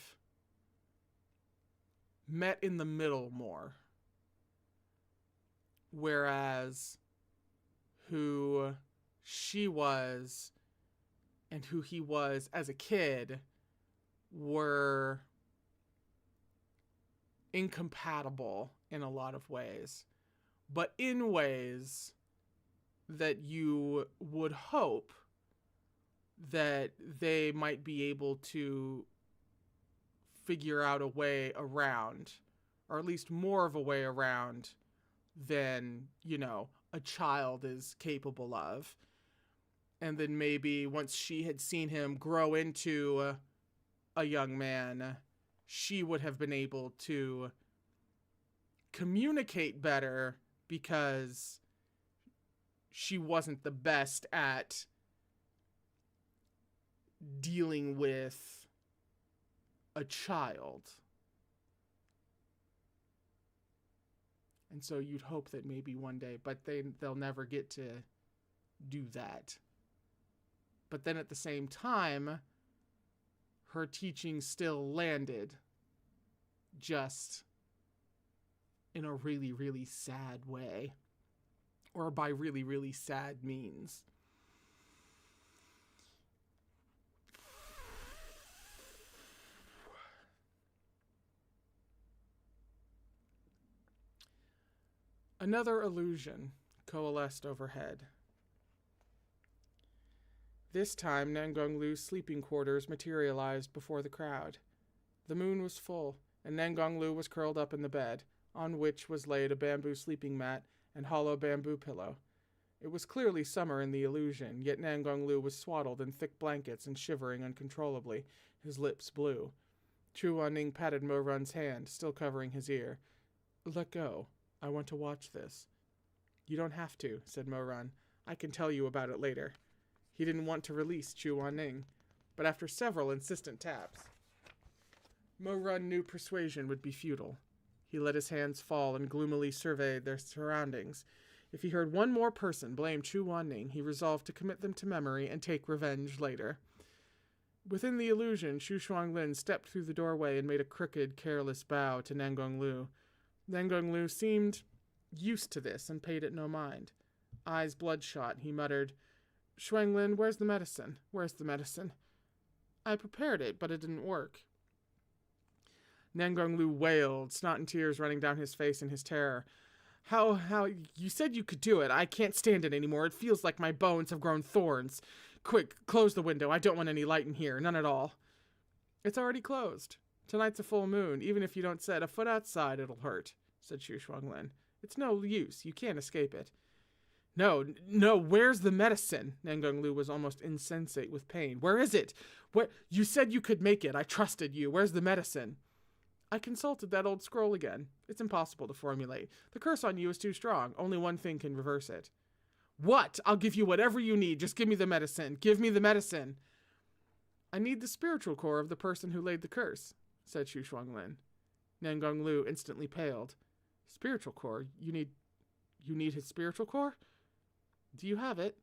met in the middle more. Whereas who she was and who he was as a kid were incompatible in a lot of ways, but in ways that you would hope that they might be able to figure out a way around, or at least more of a way around than, a child is capable of. And then maybe once she had seen him grow into a young man, she would have been able to communicate better because she wasn't the best at dealing with a child. And so you'd hope that maybe one day, but they'll never get to do that. But then at the same time, her teaching still landed, just in a really, really sad way. Or by really, really sad means. Another illusion coalesced overhead. This time, Nangonglu's sleeping quarters materialized before the crowd. The moon was full, and Nangonglu was curled up in the bed, on which was laid a bamboo sleeping mat and hollow bamboo pillow. It was clearly summer in the illusion, yet Nangonglu was swaddled in thick blankets and shivering uncontrollably, his lips blue. Chuaning patted Mo-Run's hand, still covering his ear. "Let go. I want to watch this." "You don't have to," said Mo-Run. "I can tell you about it later." He didn't want to release Chuaning, but after several insistent taps, Mo-Run knew persuasion would be futile. He let his hands fall and gloomily surveyed their surroundings. If he heard one more person blame Chuaning, he resolved to commit them to memory and take revenge later. Within the illusion, Shuang Lin stepped through the doorway and made a crooked, careless bow to Nangonglu. Nangonglu seemed used to this and paid it no mind. Eyes bloodshot, he muttered, "Shuang Lin, where's the medicine? Where's the medicine?" "I prepared it, but it didn't work." Nangonglu wailed, snot and tears running down his face in his terror. How, you said you could do it. I can't stand it anymore. It feels like my bones have grown thorns. Quick, close the window. I don't want any light in here, none at all." "It's already closed. Tonight's a full moon. Even if you don't set a foot outside, it'll hurt," said Shuang Lin. "It's no use. You can't escape it." No, where's the medicine? Nangonglu was almost insensate with pain. Where is it? What? You said you could make it. I trusted you. Where's the medicine? I consulted that old scroll again. It's impossible to formulate. The curse on you is too strong. Only one thing can reverse it. What? I'll give you whatever you need. Just give me the medicine. Give me the medicine. I need the spiritual core of the person who laid the curse, said Shuang Lin. Nangonglu instantly paled. Spiritual core? You need his spiritual core? Do you have it?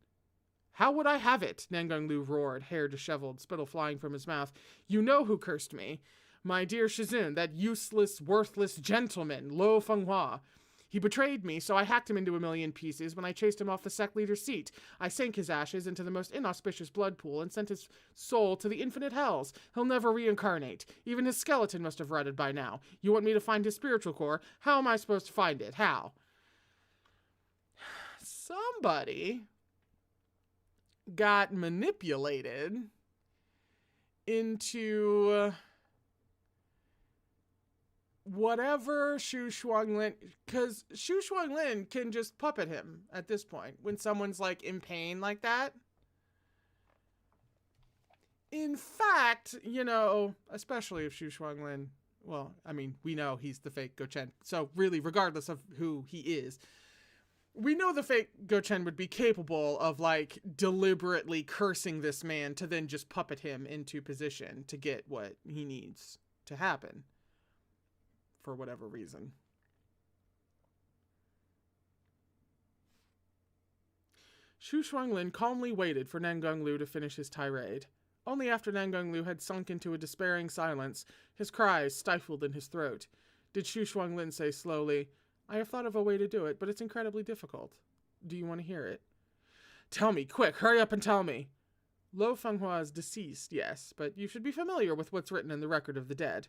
How would I have it? Nangonglu roared, hair disheveled, spittle flying from his mouth. You know who cursed me. My dear Shizun, that useless, worthless gentleman, Lo Fenghua. He betrayed me, so I hacked him into a million pieces when I chased him off the sect leader's seat. I sank his ashes into the most inauspicious blood pool and sent his soul to the infinite hells. He'll never reincarnate. Even his skeleton must have rotted by now. You want me to find his spiritual core? How am I supposed to find it? How? Somebody got manipulated into whatever Shuang Lin, because Shuang Lin can just puppet him at this point when someone's like in pain like that. In fact, you know, especially if Shuang Lin, well, I mean, we know he's the fake Gochen, so really, regardless of who he is, we know the fake Gochen would be capable of, like, deliberately cursing this man to then just puppet him into position to get what he needs to happen. For whatever reason. Shuang Lin calmly waited for Nangonglu to finish his tirade. Only after Nangonglu had sunk into a despairing silence, his cries stifled in his throat, did Shuang Lin say slowly, I have thought of a way to do it, but it's incredibly difficult. Do you want to hear it? Tell me, quick, hurry up and tell me. Lo Fenghua is deceased, yes, but you should be familiar with what's written in the record of the dead.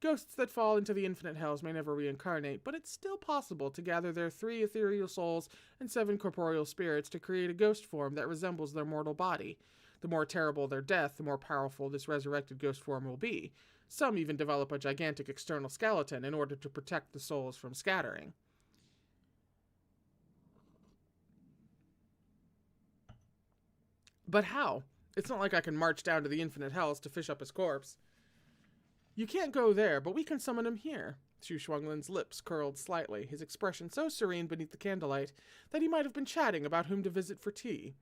Ghosts that fall into the infinite hells may never reincarnate, but it's still possible to gather their 3 ethereal souls and 7 corporeal spirits to create a ghost form that resembles their mortal body. The more terrible their death, the more powerful this resurrected ghost form will be. Some even develop a gigantic external skeleton in order to protect the souls from scattering. But how? It's not like I can march down to the infinite hells to fish up his corpse. You can't go there, but we can summon him here. Shuang Lin's lips curled slightly, his expression so serene beneath the candlelight that he might have been chatting about whom to visit for tea.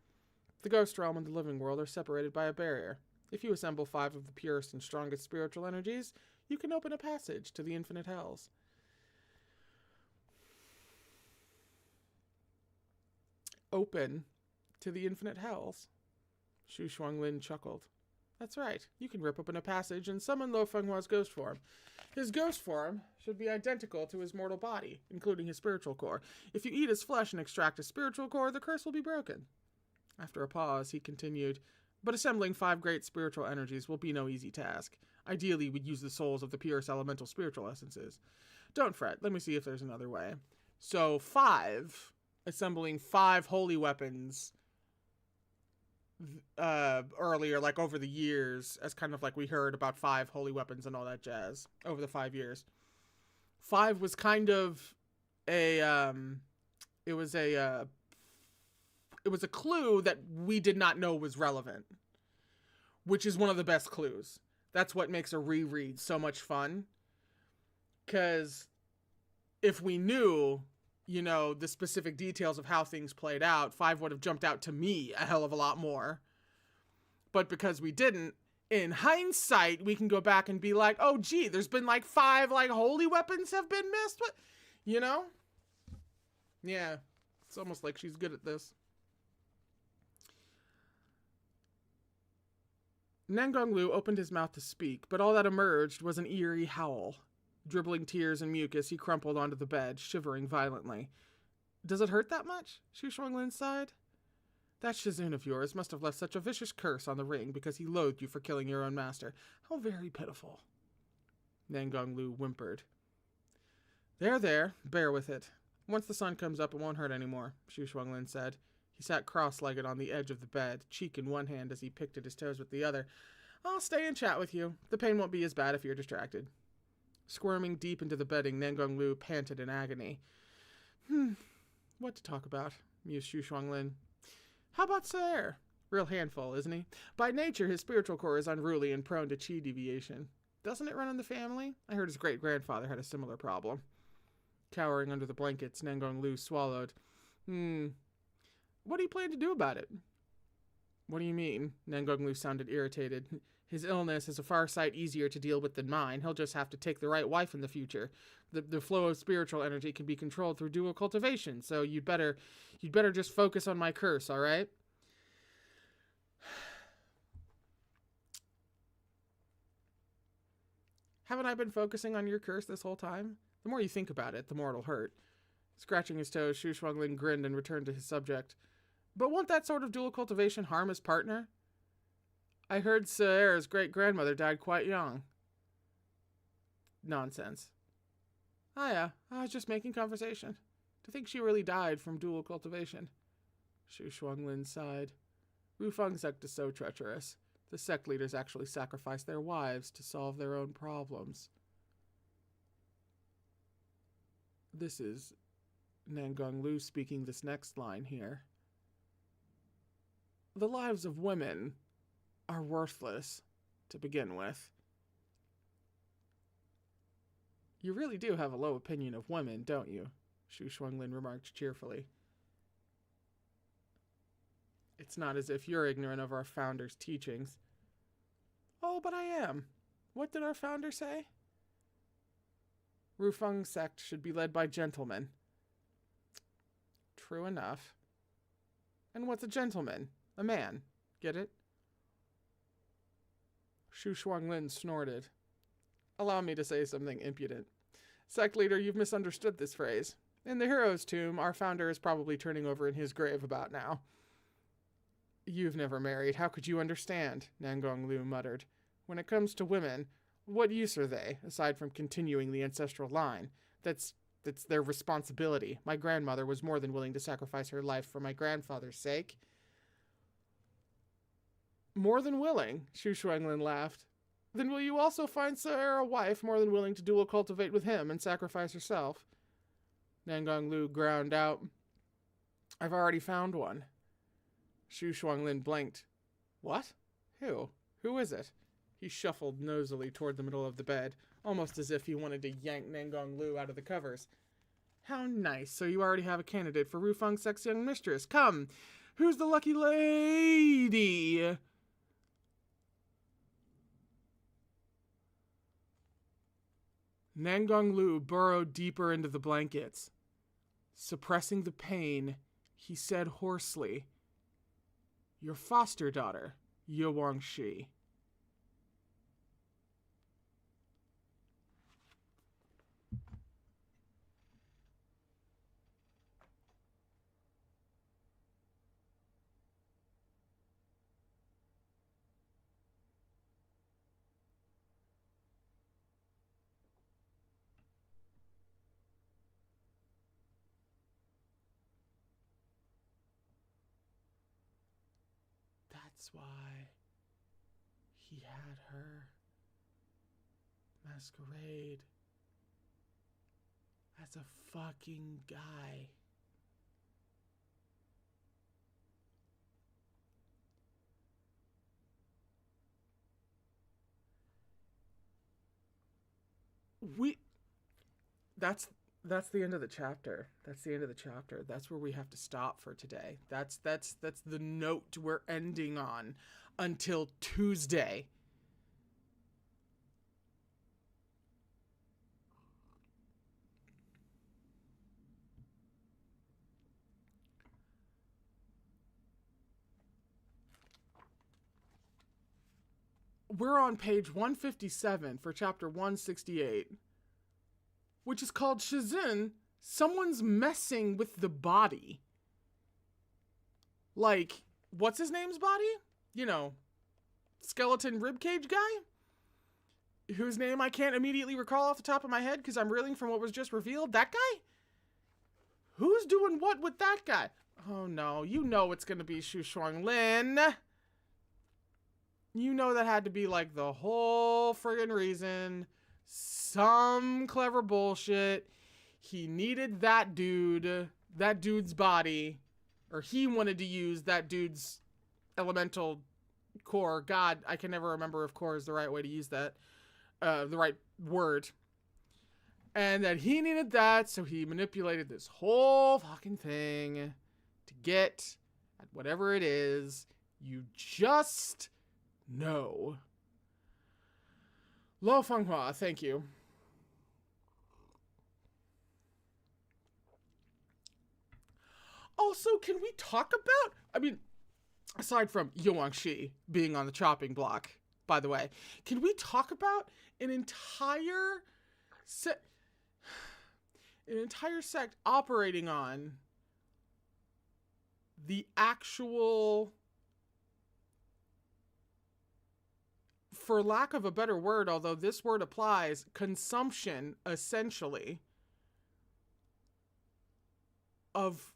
The ghost realm and the living world are separated by a barrier. If you assemble 5 of the purest and strongest spiritual energies, you can open a passage to the infinite hells. Open to the infinite hells? Shuang Lin chuckled. That's right. You can rip open a passage and summon Lo Fenghua's ghost form. His ghost form should be identical to his mortal body, including his spiritual core. If you eat his flesh and extract his spiritual core, the curse will be broken. After a pause, he continued, but assembling 5 great spiritual energies will be no easy task. Ideally, we'd use the souls of the purest elemental spiritual essences. Don't fret. Let me see if there's another way. So 5, assembling 5 holy weapons earlier, like over the years, as kind of like we heard about 5 holy weapons and all that jazz over the 5 years. 5 was kind of a it was a clue that we did not know was relevant, which is one of the best clues. That's what makes a reread so much fun, because if we knew, you know, the specific details of how things played out, 5 would have jumped out to me a hell of a lot more. But because we didn't, in hindsight, we can go back and be like, oh, gee, there's been like 5 like holy weapons have been missed. What? You know? Yeah. It's almost like she's good at this. Nangonglu opened his mouth to speak, but all that emerged was an eerie howl. Dribbling tears and mucus, he crumpled onto the bed, shivering violently. Does it hurt that much? Shuang Lin sighed. That Shizun of yours must have left such a vicious curse on the ring because he loathed you for killing your own master. How very pitiful. Nangonglu whimpered. There, bear with it. Once the sun comes up, it won't hurt anymore, Shuang Lin said. He sat cross-legged on the edge of the bed, cheek in one hand as he picked at his toes with the other. I'll stay and chat with you. The pain won't be as bad if you're distracted. Squirming deep into the bedding, Nangonglu panted in agony. What to talk about? mused Shuang Lin. How about Sir? Real handful, isn't he? By nature, his spiritual core is unruly and prone to chi deviation. Doesn't it run in the family? I heard his great-grandfather had a similar problem. Cowering under the blankets, Nangonglu swallowed. What do you plan to do about it? What do you mean? Nangonglu sounded irritated. His illness is a far sight easier to deal with than mine. He'll just have to take the right wife in the future. The flow of spiritual energy can be controlled through dual cultivation, so you'd better just focus on my curse, all right? Haven't I been focusing on your curse this whole time? The more you think about it, the more it'll hurt. Scratching his toes, Shuang Lin grinned and returned to his subject. But won't that sort of dual cultivation harm his partner? I heard Sierra's great-grandmother died quite young. Nonsense. Ah yeah, I was just making conversation. To think she really died from dual cultivation. Shuang Lin sighed. Rufang sect is so treacherous. The sect leaders actually sacrifice their wives to solve their own problems. This is Nangonglu speaking this next line here. The lives of women are worthless to begin with. You really do have a low opinion of women, don't you? Shuang Lin remarked cheerfully. It's not as if you're ignorant of our founder's teachings. Oh, but I am. What did our founder say? Rufang sect should be led by gentlemen. True enough. And what's a gentleman? A man. Get it? Shuang Lin snorted. Allow me to say something impudent. Sect leader, you've misunderstood this phrase. In the hero's tomb, our founder is probably turning over in his grave about now. You've never married. How could you understand? Nangonglu muttered. When it comes to women, what use are they, aside from continuing the ancestral line? That's their responsibility. My grandmother was more than willing to sacrifice her life for my grandfather's sake. More than willing, Shuang Lin laughed. Then will you also find Sierra a wife more than willing to dual cultivate with him and sacrifice herself? Nangonglu ground out. I've already found one. Shuang Lin blinked. What? Who? Who is it? He shuffled nosily toward the middle of the bed, almost as if he wanted to yank Nangonglu out of the covers. How nice. So you already have a candidate for Rufang sect's young mistress. Come, who's the lucky lady? Nangonglu burrowed deeper into the blankets. Suppressing the pain, he said hoarsely, Your foster daughter, Shuang Si. That's why he had her masquerade as a fucking guy. That's the end of the chapter. That's the end of the chapter. That's where we have to stop for today. That's the note we're ending on until Tuesday. We're on page 157 for chapter 168. Which is called Shizun, Someone's Messing with the Body. Like, what's his name's body? You know, skeleton ribcage guy? Whose name I can't immediately recall off the top of my head because I'm reeling from what was just revealed. That guy? Who's doing what with that guy? Oh no, you know it's gonna be Shuang Lin. You know that had to be like the whole friggin' reason. Some clever bullshit. He needed that dude's body or he wanted to use that dude's elemental core. God, I can never remember if core is the right way to use that, the right word. And that he needed that, so he manipulated this whole fucking thing to get at whatever it is you just know. Lo Feng Hua, thank you. Also, can we talk about, I mean, aside from Shuang Lin being on the chopping block, by the way, can we talk about an entire sect operating on the actual, for lack of a better word, although this word applies, consumption, essentially, of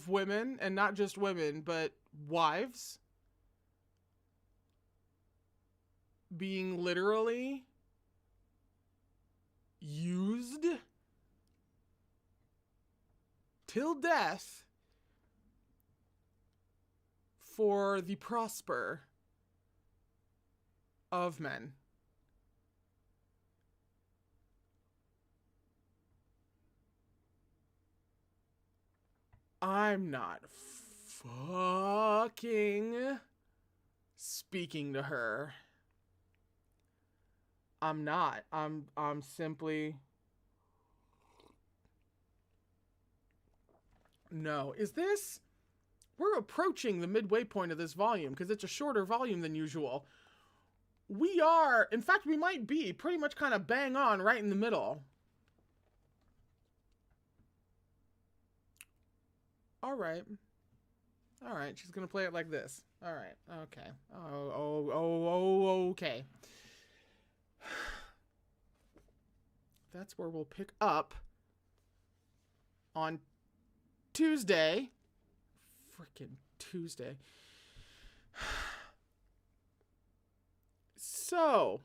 women, and not just women, but wives, being literally used till death for the prosper of men. I'm not fucking speaking to her. I'm not. I'm simply... No. Is this... We're approaching the midway point of this volume because it's a shorter volume than usual. We are... In fact, we might be pretty much kind of bang on right in the middle. All right. All right. She's going to play it like this. All right. Okay. Okay. That's where we'll pick up on Tuesday. Freaking Tuesday. So,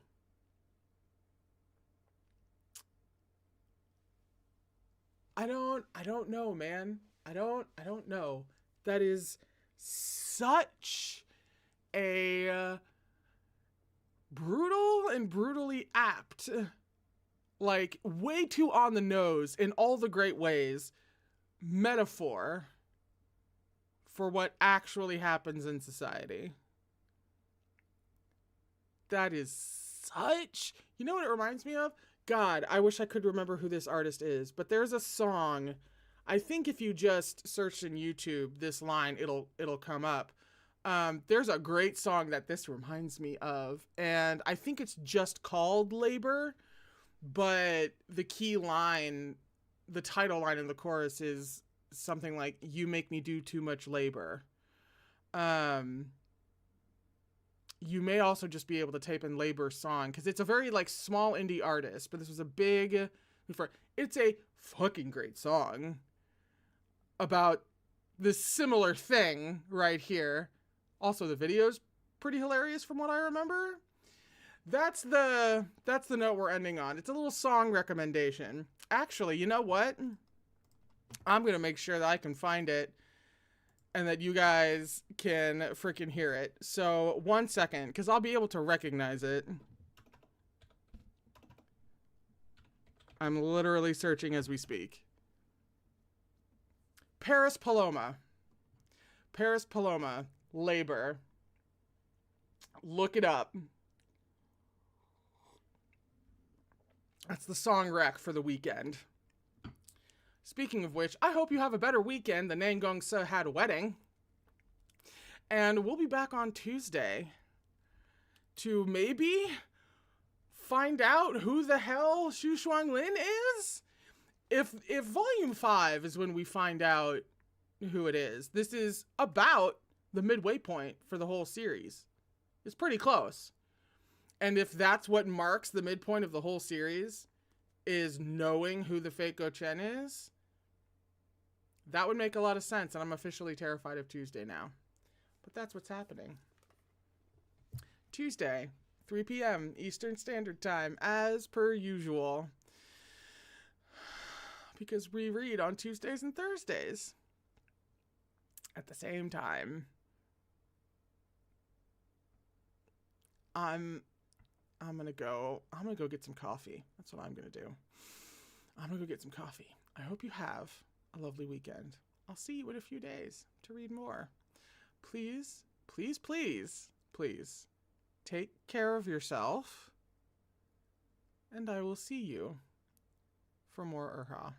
I don't know, man. I don't know. That is such a brutal and brutally apt, like way too on the nose in all the great ways, metaphor for what actually happens in society. That is such... You know what it reminds me of? God, I wish I could remember who this artist is, but there's a song... I think if you just search in YouTube this line, it'll come up. There's a great song that this reminds me of, and I think it's just called Labor, but the key line, the title line in the chorus is something like, "You make me do too much labor." You may also just be able to type in Labor song, because it's a very like small indie artist, but this was a big... It's a fucking great song about this similar thing right here. Also, the video's pretty hilarious from what I remember. That's the note we're ending on. It's a little song recommendation. Actually, you know what? I'm going to make sure that I can find it and that you guys can freaking hear it. So, 1 second, because I'll be able to recognize it. I'm literally searching as we speak. Paris Paloma, Labor. Look it up. That's the song rec for the weekend. Speaking of which, I hope you have a better weekend than Nangong Si had a wedding. And we'll be back on Tuesday to maybe find out who the hell Shuang Lin is. If volume 5 is when we find out who it is, this is about the midway point for the whole series. It's pretty close. And if that's what marks the midpoint of the whole series, is knowing who the fake Go Chen is, that would make a lot of sense, and I'm officially terrified of Tuesday now. But that's what's happening. Tuesday, 3 p.m. Eastern Standard Time, as per usual. Because we read on Tuesdays and Thursdays. at the same time, I'm gonna go get some coffee. That's what I'm gonna do. I'm gonna go get some coffee. I hope you have a lovely weekend. I'll see you in a few days to read more. Please, please, please, please take care of yourself, and I will see you for more Erha.